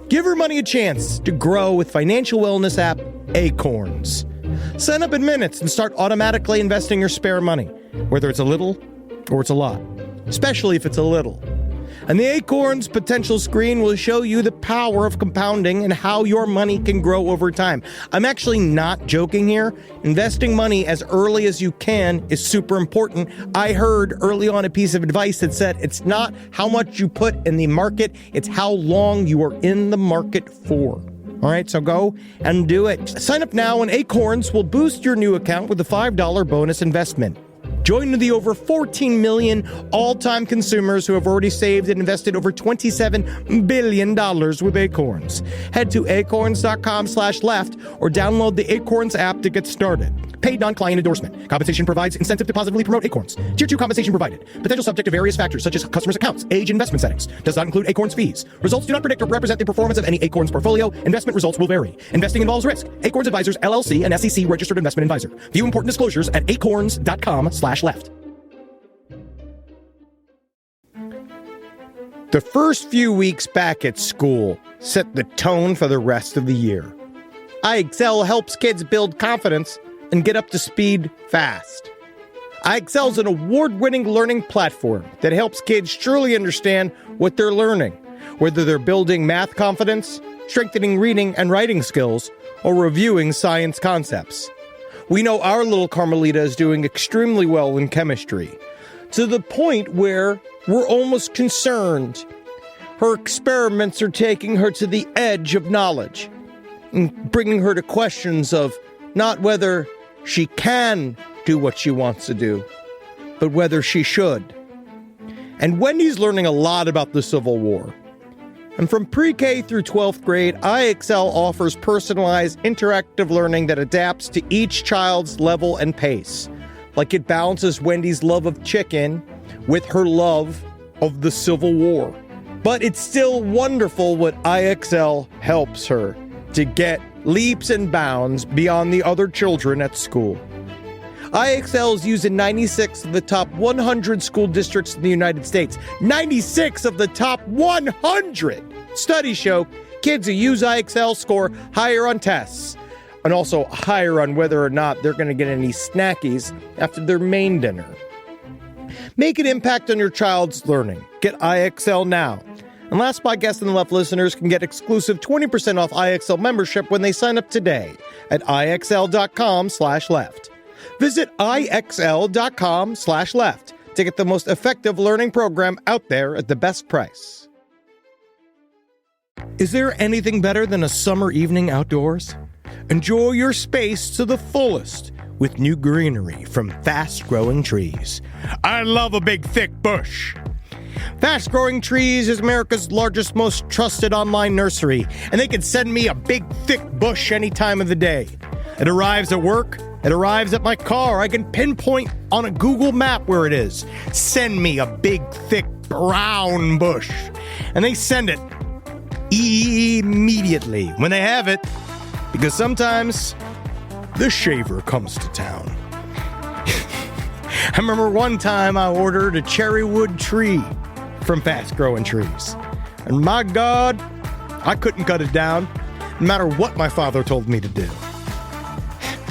Give your money a chance to grow with financial wellness app Acorns. Sign up in minutes and start automatically investing your spare money, whether it's a little or it's a lot, especially if it's a little. And the Acorns potential screen will show you the power of compounding and how your money can grow over time. I'm actually not joking here. Investing money as early as you can is super important. I heard early on a piece of advice that said it's not how much you put in the market, it's how long you are in the market for. All right, so go and do it. Sign up now and Acorns will boost your new account with a $5 bonus investment. Join the over 14 million all-time consumers who have already saved and invested over $27 billion with Acorns. Head to acorns.com/left or download the Acorns app to get started. Paid non-client endorsement. Compensation provides incentive to positively promote Acorns. Tier 2 compensation provided. Potential subject to various factors such as customers' accounts, age, investment settings. Does not include Acorns fees. Results do not predict or represent the performance of any Acorns portfolio. Investment results will vary. Investing involves risk. Acorns Advisors, LLC, an SEC registered investment advisor. View important disclosures at acorns.com/left. The first few weeks back at school set the tone for the rest of the year. iExcel helps kids build confidence and get up to speed fast. iExcel is an award-winning learning platform that helps kids truly understand what they're learning, whether they're building math confidence, strengthening reading and writing skills, or reviewing science concepts. We know our little Carmelita is doing extremely well in chemistry, to the point where we're almost concerned. Her experiments are taking her to the edge of knowledge and bringing her to questions of not whether she can do what she wants to do, but whether she should. And Wendy's learning a lot about the Civil War. And from pre-K through 12th grade, iExcel offers personalized interactive learning that adapts to each child's level and pace. Like it balances Wendy's love of chicken with her love of the Civil War. But it's still wonderful what iExcel helps her to get leaps and bounds beyond the other children at school. iExcel is used in 96 of the top 100 school districts in the United States. 96 of the top 100! Studies show kids who use iExcel score higher on tests, and also higher on whether or not they're going to get any snackies after their main dinner. Make an impact on your child's learning. Get iExcel now. And Last Podcast on the Left listeners can get exclusive 20% off iExcel membership when they sign up today at iexcel.com/left. Visit iexcel.com/left to get the most effective learning program out there at the best price. Is there anything better than a summer evening outdoors? Enjoy your space to the fullest with new greenery from Fast Growing Trees. I love a big, thick bush. Fast Growing Trees is America's largest, most trusted online nursery, and they can send me a big, thick bush any time of the day. It arrives at work. It arrives at my car. I can pinpoint on a Google map where it is. Send me a big, thick, brown bush. And they send it immediately when they have it, because sometimes the shaver comes to town. I remember one time I ordered a cherry wood tree from Fast Growing Trees. And my God, I couldn't cut it down, no matter what my father told me to do.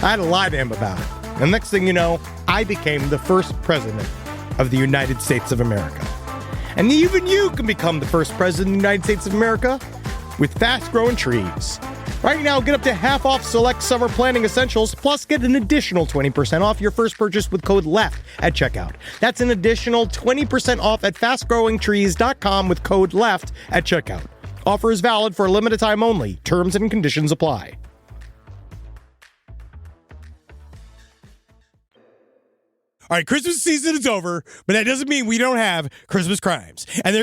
I had to lie to him about it. And next thing you know, I became the first president of the United States of America. And even you can become the first president of the United States of America with Fast Growing Trees. Right now, get up to half off select summer planning essentials, plus get an additional 20% off your first purchase with code LEFT at checkout. That's an additional 20% off at fastgrowingtrees.com with code LEFT at checkout. Offer is valid for a limited time only. Terms and conditions apply. All right, Christmas season is over, but that doesn't mean we don't have Christmas crimes. And there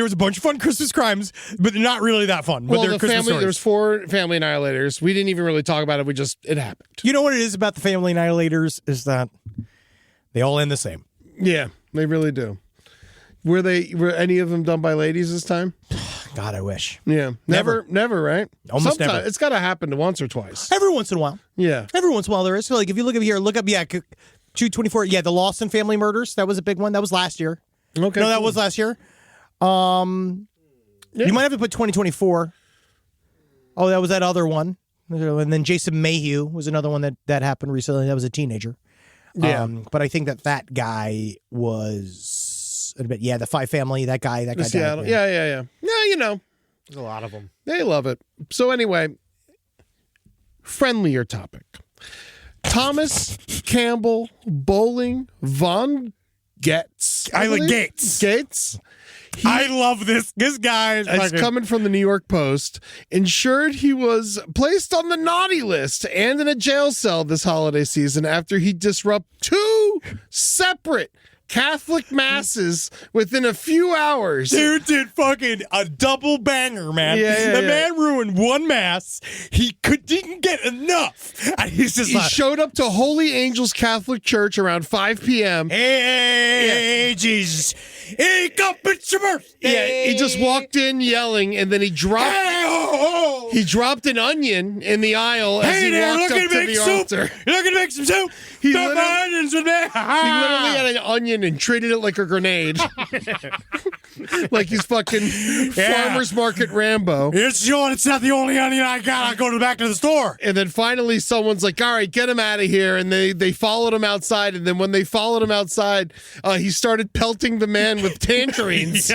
was a bunch of fun Christmas crimes, but they're not really that fun. But they're Christmas stories. There's 4 family annihilators. We didn't even really talk about it. It happened. You know what it is about the family annihilators is that they all end the same. Yeah, they really do. Were any of them done by ladies this time? God, I wish. Yeah, never, right? Almost Sometimes, never. It's got to happen once or twice. Every once in a while. Yeah, every once in a while there is. So, like, if you look up here, look up 224. Yeah, the Lawson family murders. That was a big one. That was last year. Okay. No, that was last year. Yeah. You might have to put 2024. Oh, that was that other one. And then Jason Mayhew was another one that happened recently. That was a teenager. Yeah. But I think that guy was a bit, the Five family, that guy died. Seattle. Yeah. Yeah, you know. There's a lot of them. They love it. So anyway, friendlier topic. Thomas Campbell Bowling Von Gates. Gates. I love this. This guy is coming from the New York Post. Ensured he was placed on the naughty list and in a jail cell this holiday season after he disrupted 2 separate Catholic masses within a few hours. Dude did fucking a double banger, man. The man ruined one mass. He didn't get enough. And he showed up to Holy Angels Catholic Church around 5 p.m. Hey, Jesus. Hey, God, it's your birthday. Yeah, he just walked in yelling, and then he dropped He dropped an onion in the aisle as he walked up to the altar. You're looking to make some soup? He literally had an onion and treated it like a grenade. Like he's fucking farmer's market Rambo. It's not the only onion I got. I'll go back to the store. And then finally someone's like, all right, get him out of here. And they followed him outside. And then when they followed him outside, he started pelting the man with tangerines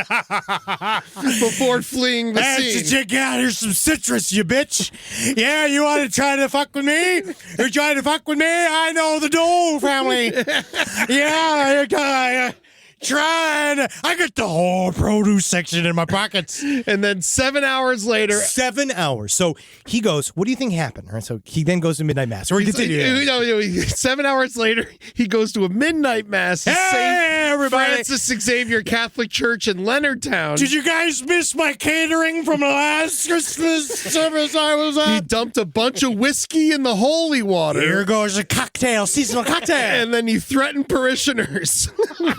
before fleeing the scene. Check out, here's some citrus, you bitch. Yeah, you want to try to fuck with me? You're trying to fuck with me? I know the Dole family. Yeah, trying. I got the whole produce section in my pockets. And then 7 hours later. 7 hours. So he goes, what do you think happened? All right, so he then goes to midnight mass. Or he continues. 7 hours later, he goes to a midnight mass at St. Francis Xavier Catholic Church in Leonardtown. Did you guys miss my catering from the last Christmas service I was at? He dumped a bunch of whiskey in the holy water. Here goes a cocktail, seasonal cocktail. And then he threatened parishioners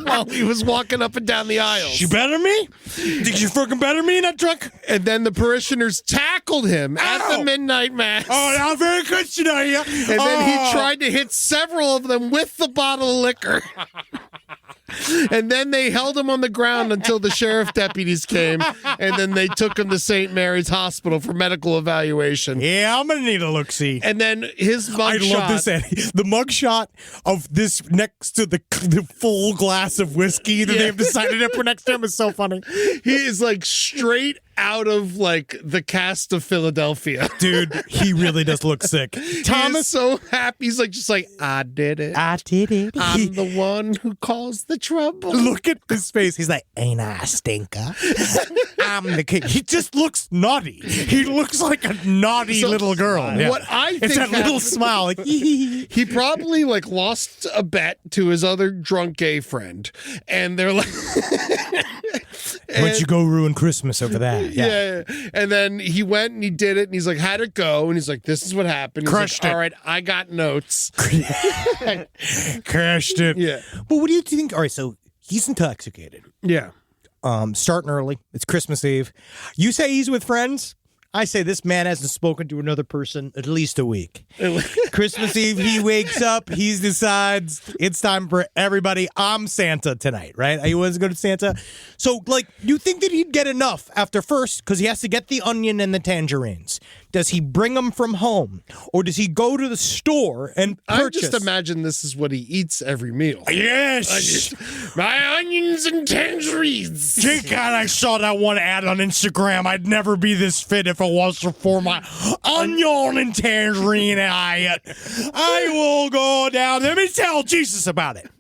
while he was walking up and down the aisles. You better me? Think you fucking better me, not drunk? And then the parishioners tackled him at the midnight mass. Oh, not very good tonight, yeah. And then he tried to hit several of them with the bottle of liquor. And then they held him on the ground until the sheriff deputies came, and then they took him to St. Mary's Hospital for medical evaluation. Yeah, I'm gonna need a look-see. And then his mugshot. I love this, Eddie. The mugshot of this next to the full glass of whiskey that they've decided to put next to him is so funny. He is like straight out of like the cast of Philadelphia. Dude, he really does look sick. Thomas is so happy. He's like, just like, I did it. I did it. I'm the one who caused the trouble. Look at his face. He's like, ain't I a stinker? I'm the king. He just looks naughty. He looks like a naughty little girl. What I think it's that little smile. Like, he probably like lost a bet to his other drunk gay friend, and they're like, why don't you go ruin Christmas over that? Yeah. And then he went and he did it, and he's like, how'd it go? And he's like, this is what happened. He's Crushed like, it. all right, I got notes. Crashed it. Yeah. But what do you think? All right, so he's intoxicated. Yeah. Starting early. It's Christmas Eve. You say he's with friends. I say this man hasn't spoken to another person at least a week. Christmas Eve, he wakes up, he decides it's time for everybody. I'm Santa tonight, right? He wants to go to Santa. So, like, you think that he'd get enough after first, because he has to get the onion and the tangerines. Does he bring them from home? Or does he go to the store and purchase? I just imagine this is what he eats every meal. Yes. My onions and tangerines. Thank God I saw that one ad on Instagram. I'd never be this fit if it wasn't for my onion and tangerine diet. I will go down. Let me tell Jesus about it.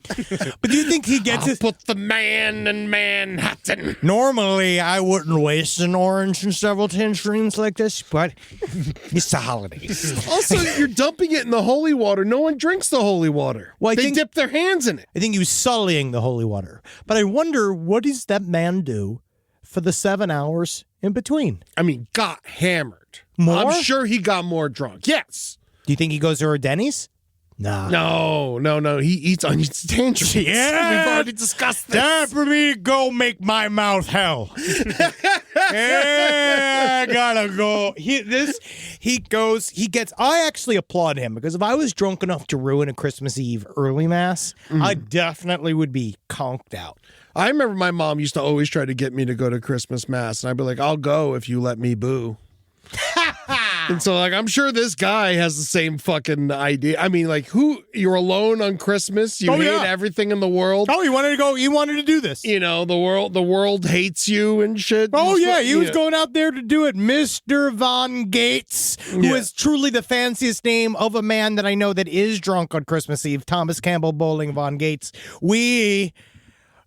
But do you think he gets it? Put the man in Manhattan. Normally, I wouldn't waste an orange and several tangerines like this, but it's the holidays. Also, you're dumping it in the holy water. No one drinks the holy water. Well, they dip their hands in it. I think he was sullying the holy water. But I wonder, what does that man do for the 7 hours in between? I mean, got hammered. More? I'm sure he got more drunk. Yes. Do you think he goes to a Denny's? No. He eats onions and tangerines. Yeah. We've already discussed this. Time for me to go make my mouth hell. Yeah, I gotta go. I actually applaud him, because if I was drunk enough to ruin a Christmas Eve early mass, I definitely would be conked out. I remember my mom used to always try to get me to go to Christmas mass, and I'd be like, I'll go if you let me boo. And so, like, I'm sure this guy has the same fucking idea. I mean, like, you're alone on Christmas. You hate everything in the world. Oh, you wanted to go. You wanted to do this. You know, the world hates you and shit. Oh, yeah. He was going out there to do it. Mr. Von Gates, who is truly the fanciest name of a man that I know that is drunk on Christmas Eve. Thomas Campbell Bowling Von Gates. We...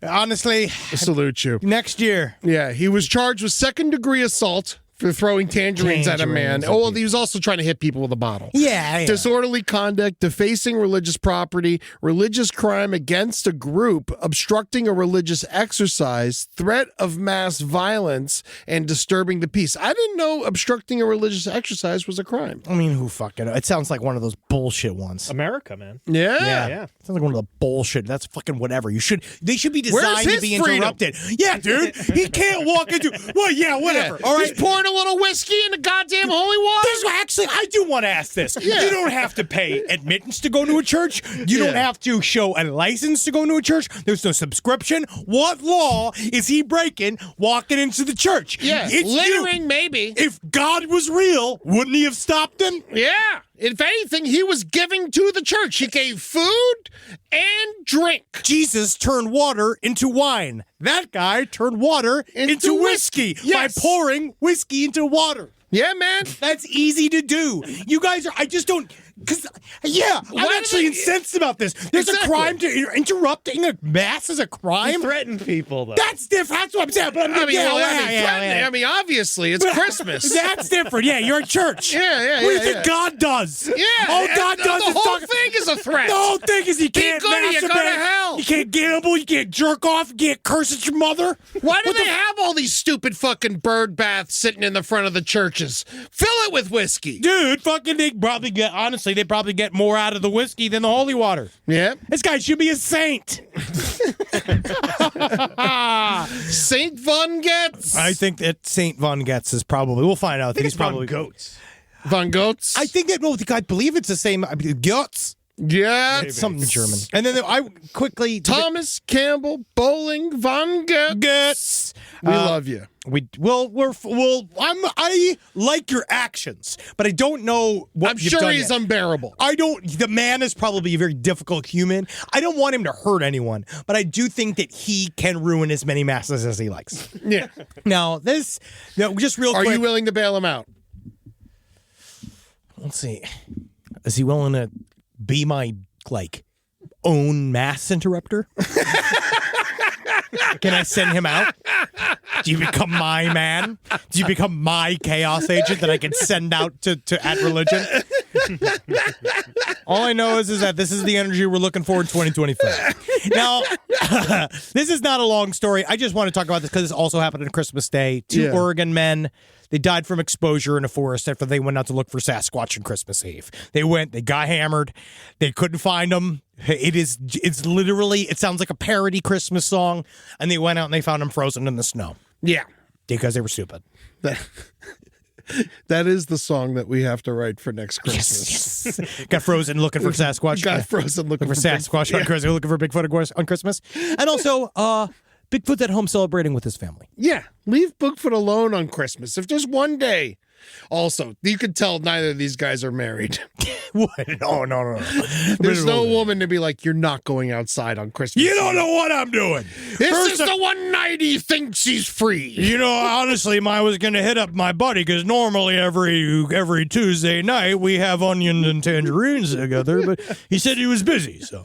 honestly, salute you. Next year. Yeah, he was charged with second-degree assault for throwing tangerines at a man. Oh, well, he was also trying to hit people with a bottle. Yeah. Disorderly conduct, defacing religious property, religious crime against a group, obstructing a religious exercise, threat of mass violence, and disturbing the peace. I didn't know obstructing a religious exercise was a crime. I mean, who fucking... It sounds like one of those bullshit ones. America, man. Yeah. Sounds like one of the bullshit. That's fucking whatever. They should be designed to be interrupted. Yeah, dude. He can't walk into... Well, yeah, whatever. Yeah. All right. He's pouring a little whiskey in the goddamn holy water. There's Actually, I do want to ask this. Yeah. You don't have to pay admittance to go to a church. You don't have to show a license to go to a church. There's no subscription. What law is he breaking walking into the church? Yeah, It's littering, maybe. If God was real, wouldn't he have stopped him? Yeah. If anything, he was giving to the church. He gave food and drink. Jesus turned water into wine. That guy turned water into whiskey by pouring whiskey into water. Yeah, man. That's easy to do. You guys are, I just don't, because, I'm actually incensed about this. There's a crime to interrupting a mass is a crime. Threaten people, though. That's different. That's what I'm saying. But I mean, obviously, it's Christmas. That's different. Yeah, you're a church. Yeah. What do you think God does? Yeah. All God does the is whole talk. thing is a threat. The whole thing is you can't good or you go to masturbate. hell. You can't gamble. You can't jerk off. You can't curse at your mother. Why do they have all these stupid fucking bird baths sitting in the front of the churches? Fill it with whiskey. Dude, fucking they probably get more out of the whiskey than the holy water. Yeah. This guy should be a saint. Saint Von Getz. I think that Saint Von Getz is probably. We'll find out. He's probably goats. Von Goetz. I think that. Well, I believe it's the same. Getz. Yeah. Something German. And then I quickly. Thomas Campbell Bowling Von Getz. We love you. I like your actions, but I don't know what I'm you've sure done he's yet. unbearable. The man is probably a very difficult human. I don't want him to hurt anyone, but I do think that he can ruin as many masses as he likes. Yeah. Now, just real quick. Are you willing to bail him out? Let's see. Is he willing to be my, own mass interrupter? Can I send him out? Do you become my man? Do you become my chaos agent that I can send out to add religion? All I know is that this is the energy we're looking for in 2025. Now, this is not a long story. I just want to talk about this because this also happened on Christmas Day. Two Oregon men, they died from exposure in a forest after they went out to look for Sasquatch on Christmas Eve. They got hammered. They couldn't find them. It's literally, it sounds like a parody Christmas song. And they went out and they found them frozen in the snow. Yeah. Because they were stupid. That is the song that we have to write for next Christmas. Yes. Got frozen looking for Sasquatch. Got frozen looking for Sasquatch on Christmas. Looking for Bigfoot on Christmas. And also, Bigfoot's at home celebrating with his family. Yeah. Leave Bigfoot alone on Christmas. If just one day. Also, you can tell neither of these guys are married. What? No. There's no woman to be like, you're not going outside on Christmas. You don't know what I'm doing. This is the one night he thinks he's free. You know, honestly, I was going to hit up my buddy because normally every Tuesday night we have onions and tangerines together, but he said he was busy, so.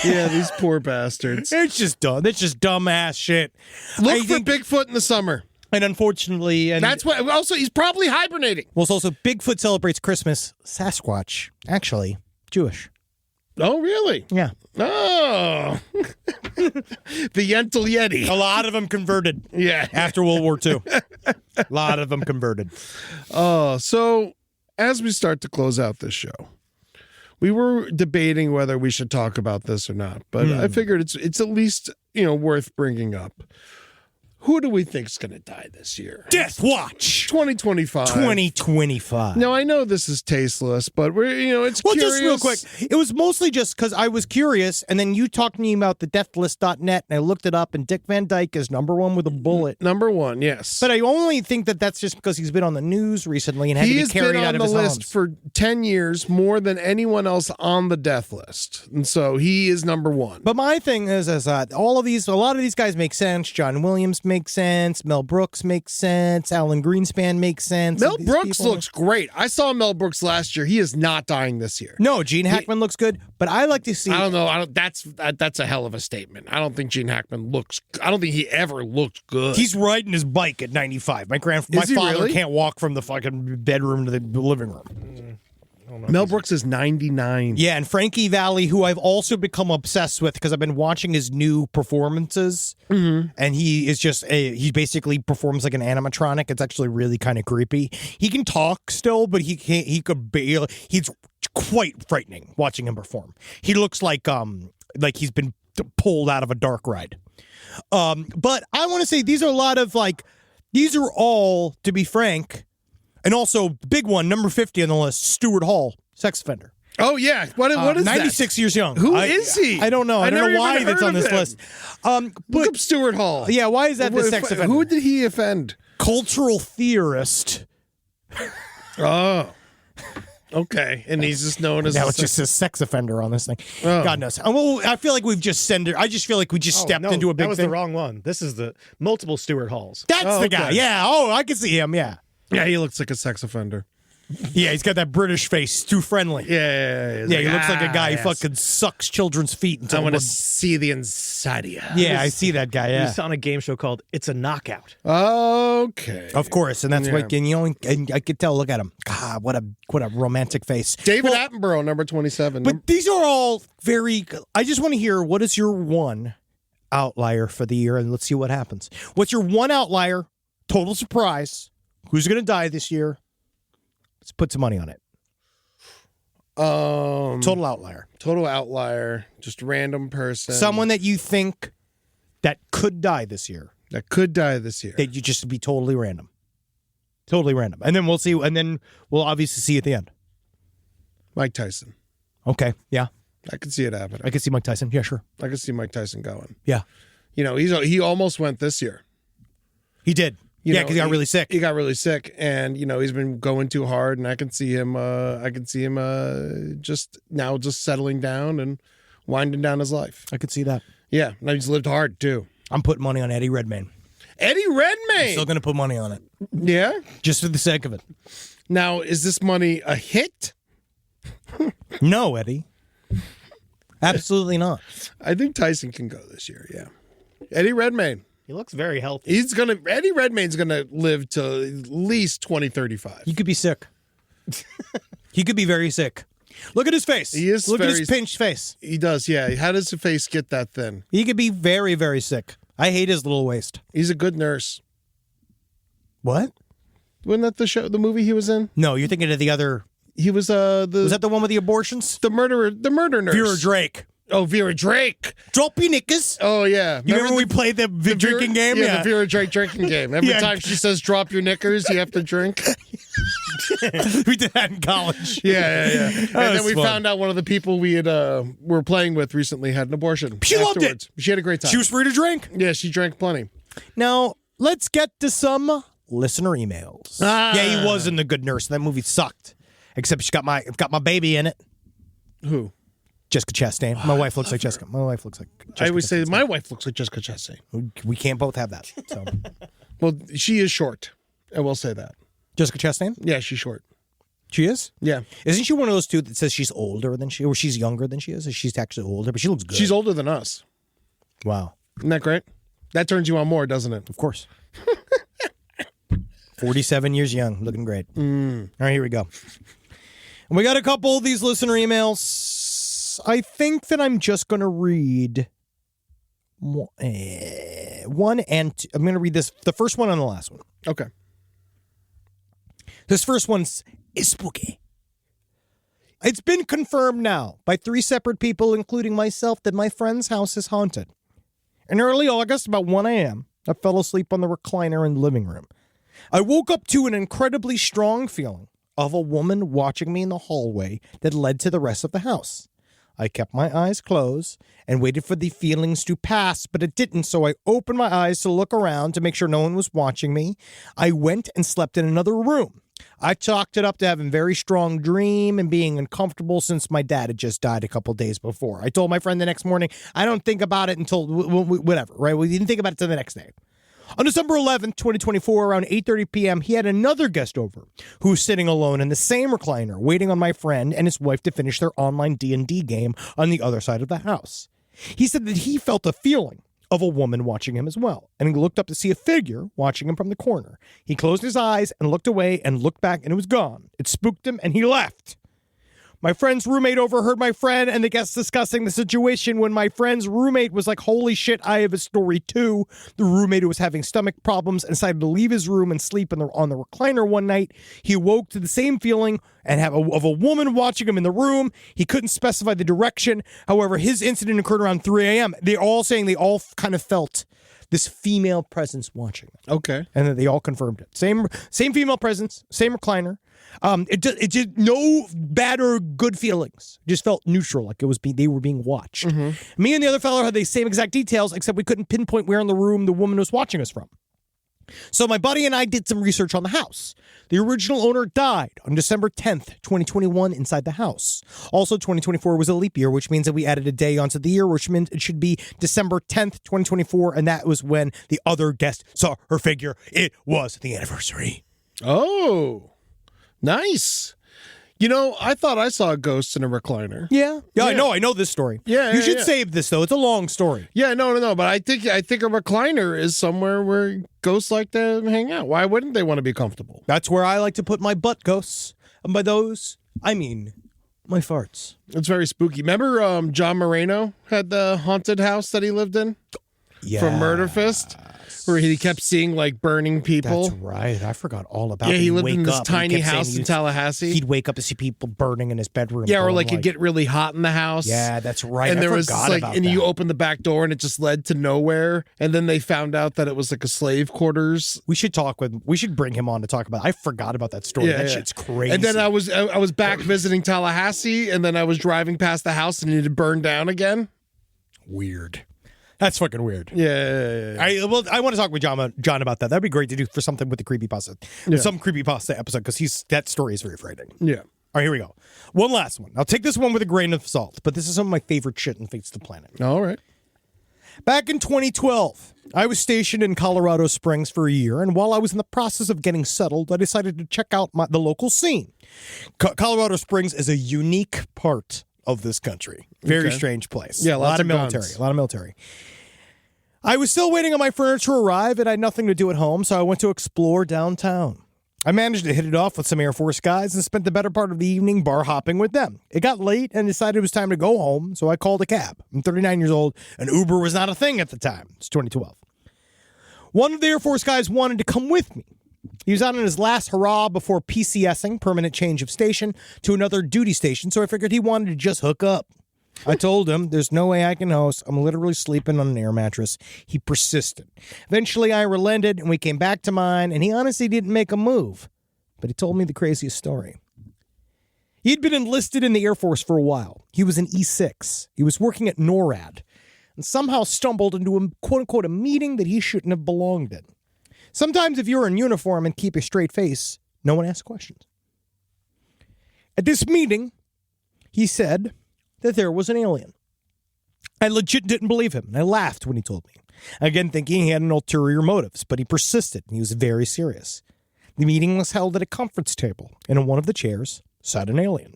Yeah, these poor bastards. It's just dumb. It's just dumbass shit. Look for Bigfoot in the summer. And unfortunately, that's what. Also, he's probably hibernating. Well, it's also Bigfoot celebrates Christmas. Sasquatch, actually, Jewish. Oh, really? Yeah. Oh, the Yentl Yeti. A lot of them converted. Yeah. After World War II, a lot of them converted. Oh, so as we start to close out this show, we were debating whether we should talk about this or not, but I figured it's at least worth bringing up. Who do we think's going to die this year? Death Watch 2025. 2025. Now I know this is tasteless, but it's well, curious. Just real quick. It was mostly just because I was curious, and then you talked to me about the deathlist.net, and I looked it up, and Dick Van Dyke is #1 with a bullet. #1, yes. But I only think that's just because he's been on the news recently and had to be carried out of his home. He has been on the list for 10 years, more than anyone else on the death list, and so he is #1. But my thing is that a lot of these guys make sense. John Williams makes sense. Mel Brooks makes sense. Alan Greenspan makes sense. Mel Brooks looks great. I saw Mel Brooks last year. He is not dying this year. No, Gene Hackman looks good, but I like to see. I don't know. That's a hell of a statement. I don't think Gene Hackman looks. I don't think he ever looked good. He's riding his bike at 95. My father really? can't walk from the fucking bedroom to the living room. Mel Brooks is 99. Yeah, and Frankie Valli, who I've also become obsessed with because I've been watching his new performances, and he is he basically performs like an animatronic. It's actually really kind of creepy. He can talk still, but he could barely. He's quite frightening watching him perform. He looks like he's been pulled out of a dark ride. But I want to say these are all, to be frank, And also, the big one, number 50 on the list, Stuart Hall, sex offender. Oh, yeah. What is 96 that? years young. Who is he? I don't know. I don't know why that's on this him. list. Look up Stuart Hall. Yeah, why is that the sex offender? Who did he offend? Cultural theorist. Oh. Okay. And he's just known as... Now it's just a sex offender on this thing. Oh. God knows. Well, I feel like we've just I just feel like we just stepped into a big that was thing. the wrong one. This is the multiple Stuart Halls. That's the guy. Yeah. Oh, I can see him. Yeah. Yeah, he looks like a sex offender. Yeah, he's got that British face. Too friendly. Yeah. He looks like a guy who fucking sucks children's feet. Until I want to see the inside of you. Yeah, I see that guy. Yeah. He's on a game show called It's a Knockout. Okay. Of course, and that's what and I could tell. Look at him. God, what a romantic face. David Attenborough, number 27. But these are all very. I just want to hear what is your one outlier for the year, and let's see what happens. What's your one outlier? Total surprise. Who's going to die this year? Let's put some money on it. Total outlier. Total outlier. Just random person. Someone that you think that could die this year. That could die this year. That you just be totally random. Totally random. And then we'll see. And then we'll obviously see at the end. Mike Tyson. Okay. Yeah. I could see it happening. I could see Mike Tyson. Yeah, sure. I could see Mike Tyson going. Yeah. You know, he almost went this year. He did. Because he got really sick. He got really sick, and he's been going too hard. And I can see him. Just settling down and winding down his life. I could see that. Yeah, now he's lived hard too. I'm putting money on Eddie Redmayne. Eddie Redmayne. I'm still going to put money on it. Yeah, just for the sake of it. Now, is this money a hit? No, Eddie. Absolutely not. I think Tyson can go this year. Yeah, Eddie Redmayne. He looks very healthy. Eddie Redmayne's gonna live to at least 2035. He could be sick. He could be very sick. Look at his face. He is. Look at his pinched face. He does. Yeah. How does the face get that thin? He could be very, very sick. I hate his little waist. He's a good nurse. What? Wasn't that the movie he was in? No, you're thinking of the other. He was Was that the one with the abortions? The murder nurse. Vera Drake. Oh, Vera Drake. Drop your knickers. Oh, yeah. You remember when we played the drinking game? Yeah, the Vera Drake drinking game. Every Yeah. time she says drop your knickers, you have to drink. We did that in college. Yeah. And then we fun. found out one of the people we had were playing with recently had an abortion. She loved it. She had a great time. She was free to drink. Yeah, she drank plenty. Now, let's get to some listener emails. Yeah, he was in The Good Nurse. That movie sucked. Except it's got my baby in it. Who? Jessica Chastain. My wife looks like Jessica. My wife looks like Jessica. I always say Chastain. my wife looks like Jessica Chastain. We can't both have that. So, Well, she is short. I will say that. Jessica Chastain? Yeah, she's short. She is? Yeah. Isn't she one of those two that says she's older than she, or she's younger than she is? Or she's actually older, but she looks good. She's older than us. Wow. Isn't that great? That turns you on more, doesn't it? Of course. 47 years young, looking great. All right, here we go. And we got a couple of these listener emails. I think that I'm just going to read one and two. I'm going to read the first one and the last one. Okay. This first one's spooky. It's been confirmed now by 3 separate people, including myself, that my friend's house is haunted. In early August, about 1 a.m., I fell asleep on the recliner in the living room. I woke up to an incredibly strong feeling of a woman watching me in the hallway that led to the rest of the house. I kept my eyes closed and waited for the feelings to pass, but it didn't, so I opened my eyes to look around to make sure no one was watching me. I went and slept in another room. I chalked it up to having a very strong dream and being uncomfortable since my dad had just died a couple days before. I told my friend the next morning, I don't think about it until whatever, right? We didn't think about it till the next day. On December 11th, 2024, around 8:30 p.m., he had another guest over who was sitting alone in the same recliner, waiting on my friend and his wife to finish their online D&D game on the other side of the house. He said that he felt a feeling of a woman watching him as well, and he looked up to see a figure watching him from the corner. He closed his eyes and looked away and looked back, and it was gone. It spooked him, and he left. My friend's roommate overheard my friend and the guests discussing the situation when my friend's roommate was like, holy shit, I have a story too. The roommate who was having stomach problems and decided to leave his room and sleep on the recliner one night. He awoke to the same feeling and of a woman watching him in the room. He couldn't specify the direction. However, his incident occurred around 3 a.m. They're all saying they all kind of felt this female presence watching them. Okay. And then they all confirmed it. Same female presence, same recliner. It did no bad or good feelings. Just felt neutral, like they were being watched. Me and the other fellow had the same exact details, except we couldn't pinpoint where in the room the woman was watching us from. So my buddy and I did some research on the house. The original owner died on December 10th, 2021 inside the house. Also, 2024 was a leap year, which means that we added a day onto the year, which means it should be December 10th, 2024, and that was when the other guest saw her figure. It was the anniversary. Oh, nice. You know, I thought I saw a ghost in a recliner. Yeah. I know this story. You should save this, though. It's a long story. Yeah, no. But I think a recliner is somewhere where ghosts like to hang out. Why wouldn't they want to be comfortable? That's where I like to put my butt ghosts. And by those, I mean my farts. It's very spooky. Remember John Moreno had the haunted house that he lived in? From Murder Fist? Where he kept seeing, like, burning people. That's right. I forgot all about it. Yeah, he lived in this tiny house in Tallahassee. He'd wake up to see people burning in his bedroom. Yeah, or, like, it'd get really hot in the house. Yeah, that's right. And I there was, forgot like, about and that. you opened the back door, and it just led to nowhere. And then they found out that it was, like, a slave quarters. We should bring him on to talk about it. I forgot about that story. That shit's crazy. And then I was back visiting Tallahassee, and then I was driving past the house, and it had burned down again. Weird. That's fucking weird. Yeah. I want to talk with John about that. That'd be great to do for something with the creepypasta. Some creepypasta episode, because that story is very frightening. Yeah. All right, here we go. One last one. I'll take this one with a grain of salt, but this is some of my favorite shit in Fates of the Planet. All right. Back in 2012, I was stationed in Colorado Springs for a year, and while I was in the process of getting settled, I decided to check out the local scene. Colorado Springs is a unique part of this country. Very strange place. Yeah, a lot of military. I was still waiting on my furniture to arrive, and I had nothing to do at home, so I went to explore downtown. I managed to hit it off with some Air Force guys and spent the better part of the evening bar hopping with them. It got late and decided it was time to go home, so I called a cab. I'm 39 years old, and Uber was not a thing at the time. It's 2012. One of the Air Force guys wanted to come with me. He was out on his last hurrah before PCSing, permanent change of station, to another duty station, so I figured he wanted to just hook up. I told him, there's no way I can host. I'm literally sleeping on an air mattress. He persisted. Eventually, I relented, and we came back to mine, and he honestly didn't make a move. But he told me the craziest story. He'd been enlisted in the Air Force for a while. He was an E6. He was working at NORAD, and somehow stumbled into a quote-unquote a meeting that he shouldn't have belonged in. Sometimes if you're in uniform and keep a straight face, no one asks questions. At this meeting, he said that there was an alien. I legit didn't believe him, and I laughed when he told me. Again, thinking he had an ulterior motives, but he persisted, and he was very serious. The meeting was held at a conference table, and in one of the chairs sat an alien.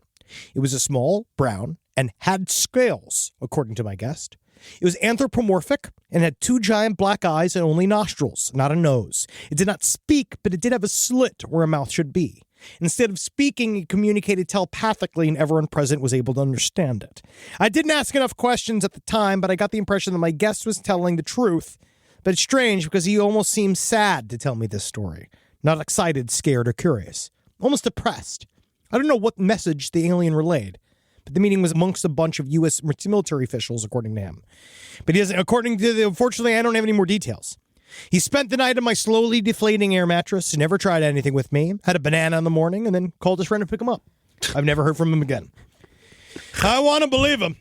It was a small, brown, and had scales, according to my guest. It was anthropomorphic and had two giant black eyes and only nostrils, not a nose. It did not speak, but it did have a slit where a mouth should be. Instead of speaking, it communicated telepathically, and everyone present was able to understand it. I didn't ask enough questions at the time, but I got the impression that my guest was telling the truth. But it's strange because he almost seemed sad to tell me this story. Not excited, scared, or curious. Almost depressed. I don't know what message the alien relayed, but the meeting was amongst a bunch of U.S. military officials, according to him. But he doesn't, unfortunately, I don't have any more details. He spent the night on my slowly deflating air mattress, never tried anything with me, had a banana in the morning, and then called his friend to pick him up. I've never heard from him again. I want to believe him.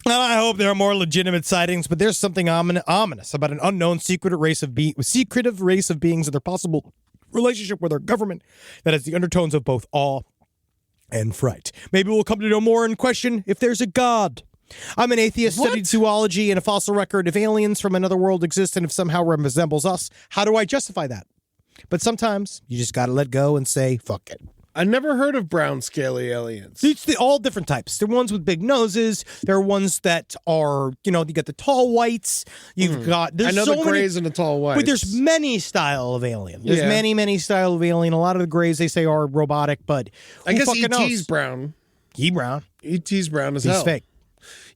And I hope there are more legitimate sightings, but there's something ominous about an unknown secretive race of beings and their possible relationship with our government that has the undertones of both awe and fright. Maybe we'll come to know more and question if there's a God. I'm an atheist, studied zoology and a fossil record. If aliens from another world exist and if somehow resembles us, how do I justify that? But sometimes you just got to let go and say, fuck it. I never heard of brown scaly aliens. It's all different types. There are ones with big noses. There are ones that are, you got the tall whites. You've got, there's I know so the grays and the tall whites. But there's many style of alien. There's many style of alien. A lot of the grays they say are robotic, but I guess E.T.'s brown. He brown. E.T.'s brown as hell. He's fake.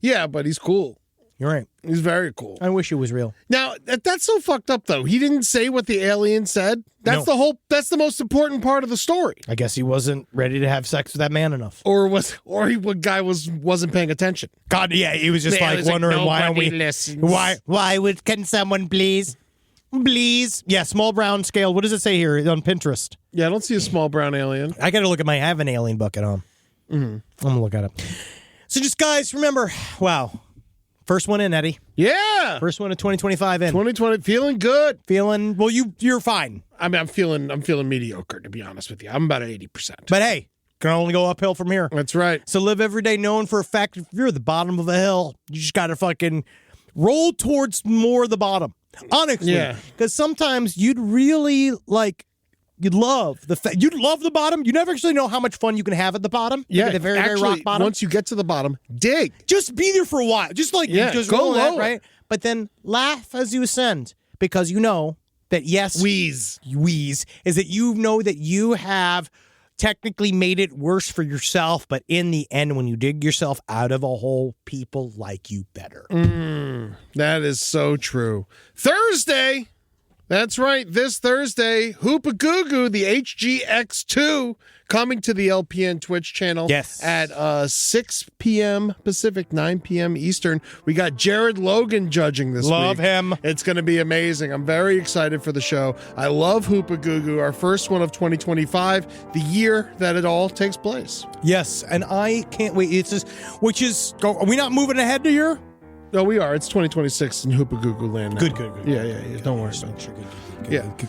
Yeah, but he's cool. You're right. He's very cool. I wish it was real. Now, that's so fucked up, though. He didn't say what the alien said. That's that's the most important part of the story. I guess he wasn't ready to have sex with that man enough. Wasn't paying attention. God, yeah, he was just wondering can someone please? Please. Yeah, small brown scale. What does it say here on Pinterest? Yeah, I don't see a small brown alien. I got to look at I have an alien book at home. Mm-hmm. I'm going to look at it. So just, guys, remember, wow. First one in, Eddie. Yeah. First one of 2025 in. 2020, feeling good. Well, you're fine. I mean, I'm feeling mediocre, to be honest with you. I'm about at 80%. But hey, can only go uphill from here. That's right. So live every day knowing for a fact if you're at the bottom of a hill, you just got to fucking roll towards more of the bottom. Honestly, because sometimes you'd really you'd love the bottom. You never actually know how much fun you can have at the bottom. Yeah, at the very rock bottom. Once you get to the bottom, dig. Just be there for a while. Just just go roll low, that, right? But then laugh as you ascend, because you know that wheeze is that you know that you have technically made it worse for yourself, but in the end, when you dig yourself out of a hole, people like you better. That is so true. Thursday, that's right, this Thursday, Hoopagoo, the HGX2, coming to the LPN Twitch channel at 6 p.m. Pacific, 9 p.m. Eastern. We got Jared Logan judging this week. Love him. It's going to be amazing. I'm very excited for the show. I love Hoopagoo, our first one of 2025, the year that it all takes place. Yes, and I can't wait. Are we not moving ahead to year? No, we are. It's 2026 in Hoopagoo land now. Good. Yeah. Don't worry about it.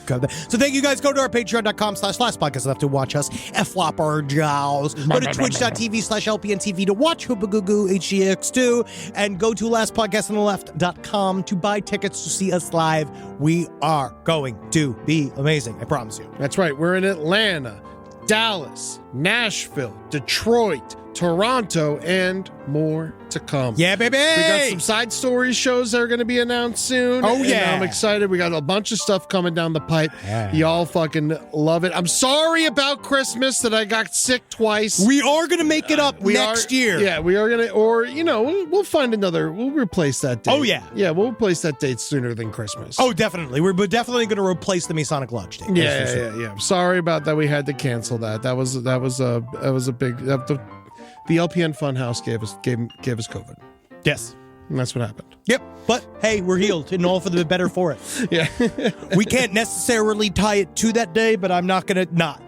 Good. So thank you guys. Go to our patreon.com/lastpodcast left to watch us flop our jaws. Go to twitch.tv/LPNTV to watch Hoopagoo HGX2 and go to lastpodcastontheleft.com to buy tickets to see us live. We are going to be amazing. I promise you. That's right. We're in Atlanta, Dallas, Nashville, Detroit, Toronto, and more to come. Yeah, baby! We got some side story shows that are going to be announced soon. Oh, yeah. I'm excited. We got a bunch of stuff coming down the pipe. Yeah. Y'all fucking love it. I'm sorry about Christmas that I got sick twice. We are going to make it up next year. Yeah, we are going to, or, we'll find we'll replace that date. Oh, yeah. Yeah, we'll replace that date sooner than Christmas. Oh, definitely. We're definitely going to replace the Masonic Lodge date. Yeah. I'm sorry about that. We had to cancel that. That was a big... The LPN Funhouse gave us COVID. Yes. And that's what happened. Yep. But hey, we're healed and all for the better for it. Yeah. We can't necessarily tie it to that day, but I'm not going to not.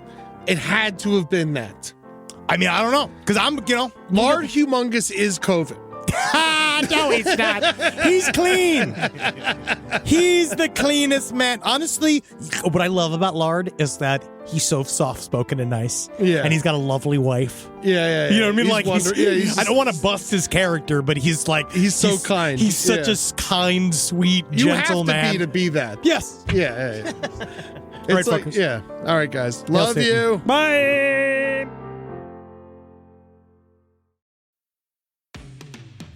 It had to have been that. I mean, I don't know. Because Lard Humongous is COVID. No, he's not. He's clean. He's the cleanest man. Honestly, what I love about Lard is that he's so soft-spoken and nice. Yeah. And he's got a lovely wife. Yeah. You know what I mean? I don't want to bust his character, but he's so kind. He's such a kind, sweet, gentle man. You have to be that. Yes. Yeah. All right, fuckers. Yeah. All right, guys. Love you. Bye.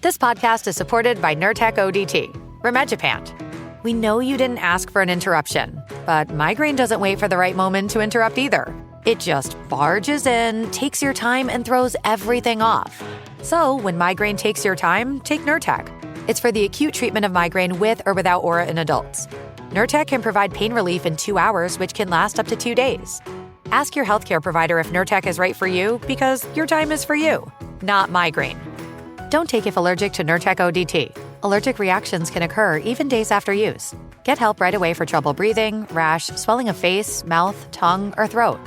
This podcast is supported by Nurtec ODT, Rimegepant. We know you didn't ask for an interruption, but migraine doesn't wait for the right moment to interrupt either. It just barges in, takes your time, and throws everything off. So when migraine takes your time, take Nurtec. It's for the acute treatment of migraine with or without aura in adults. Nurtec can provide pain relief in 2 hours, which can last up to 2 days. Ask your healthcare provider if Nurtec is right for you, because your time is for you, not migraine. Don't take if allergic to Nurtec ODT. Allergic reactions can occur even days after use. Get help right away for trouble breathing, rash, swelling of face, mouth, tongue, or throat.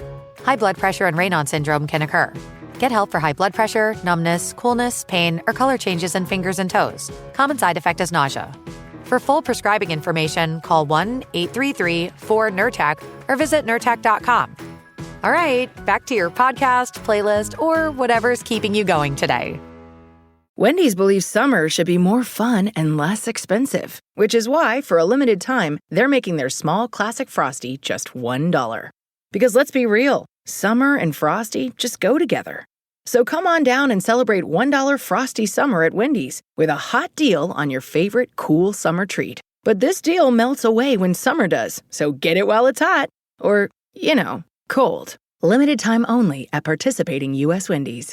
High blood pressure and Raynaud syndrome can occur. Get help for high blood pressure, numbness, coolness, pain, or color changes in fingers and toes. Common side effect is nausea. For full prescribing information, call 1-833-4-NURTEC or visit Nurtec.com. All right, back to your podcast, playlist, or whatever's keeping you going today. Wendy's believes summer should be more fun and less expensive, which is why, for a limited time, they're making their small classic Frosty just $1. Because let's be real, summer and Frosty just go together. So come on down and celebrate $1 Frosty summer at Wendy's with a hot deal on your favorite cool summer treat. But this deal melts away when summer does, so get it while it's hot. Or, cold. Limited time only at participating U.S. Wendy's.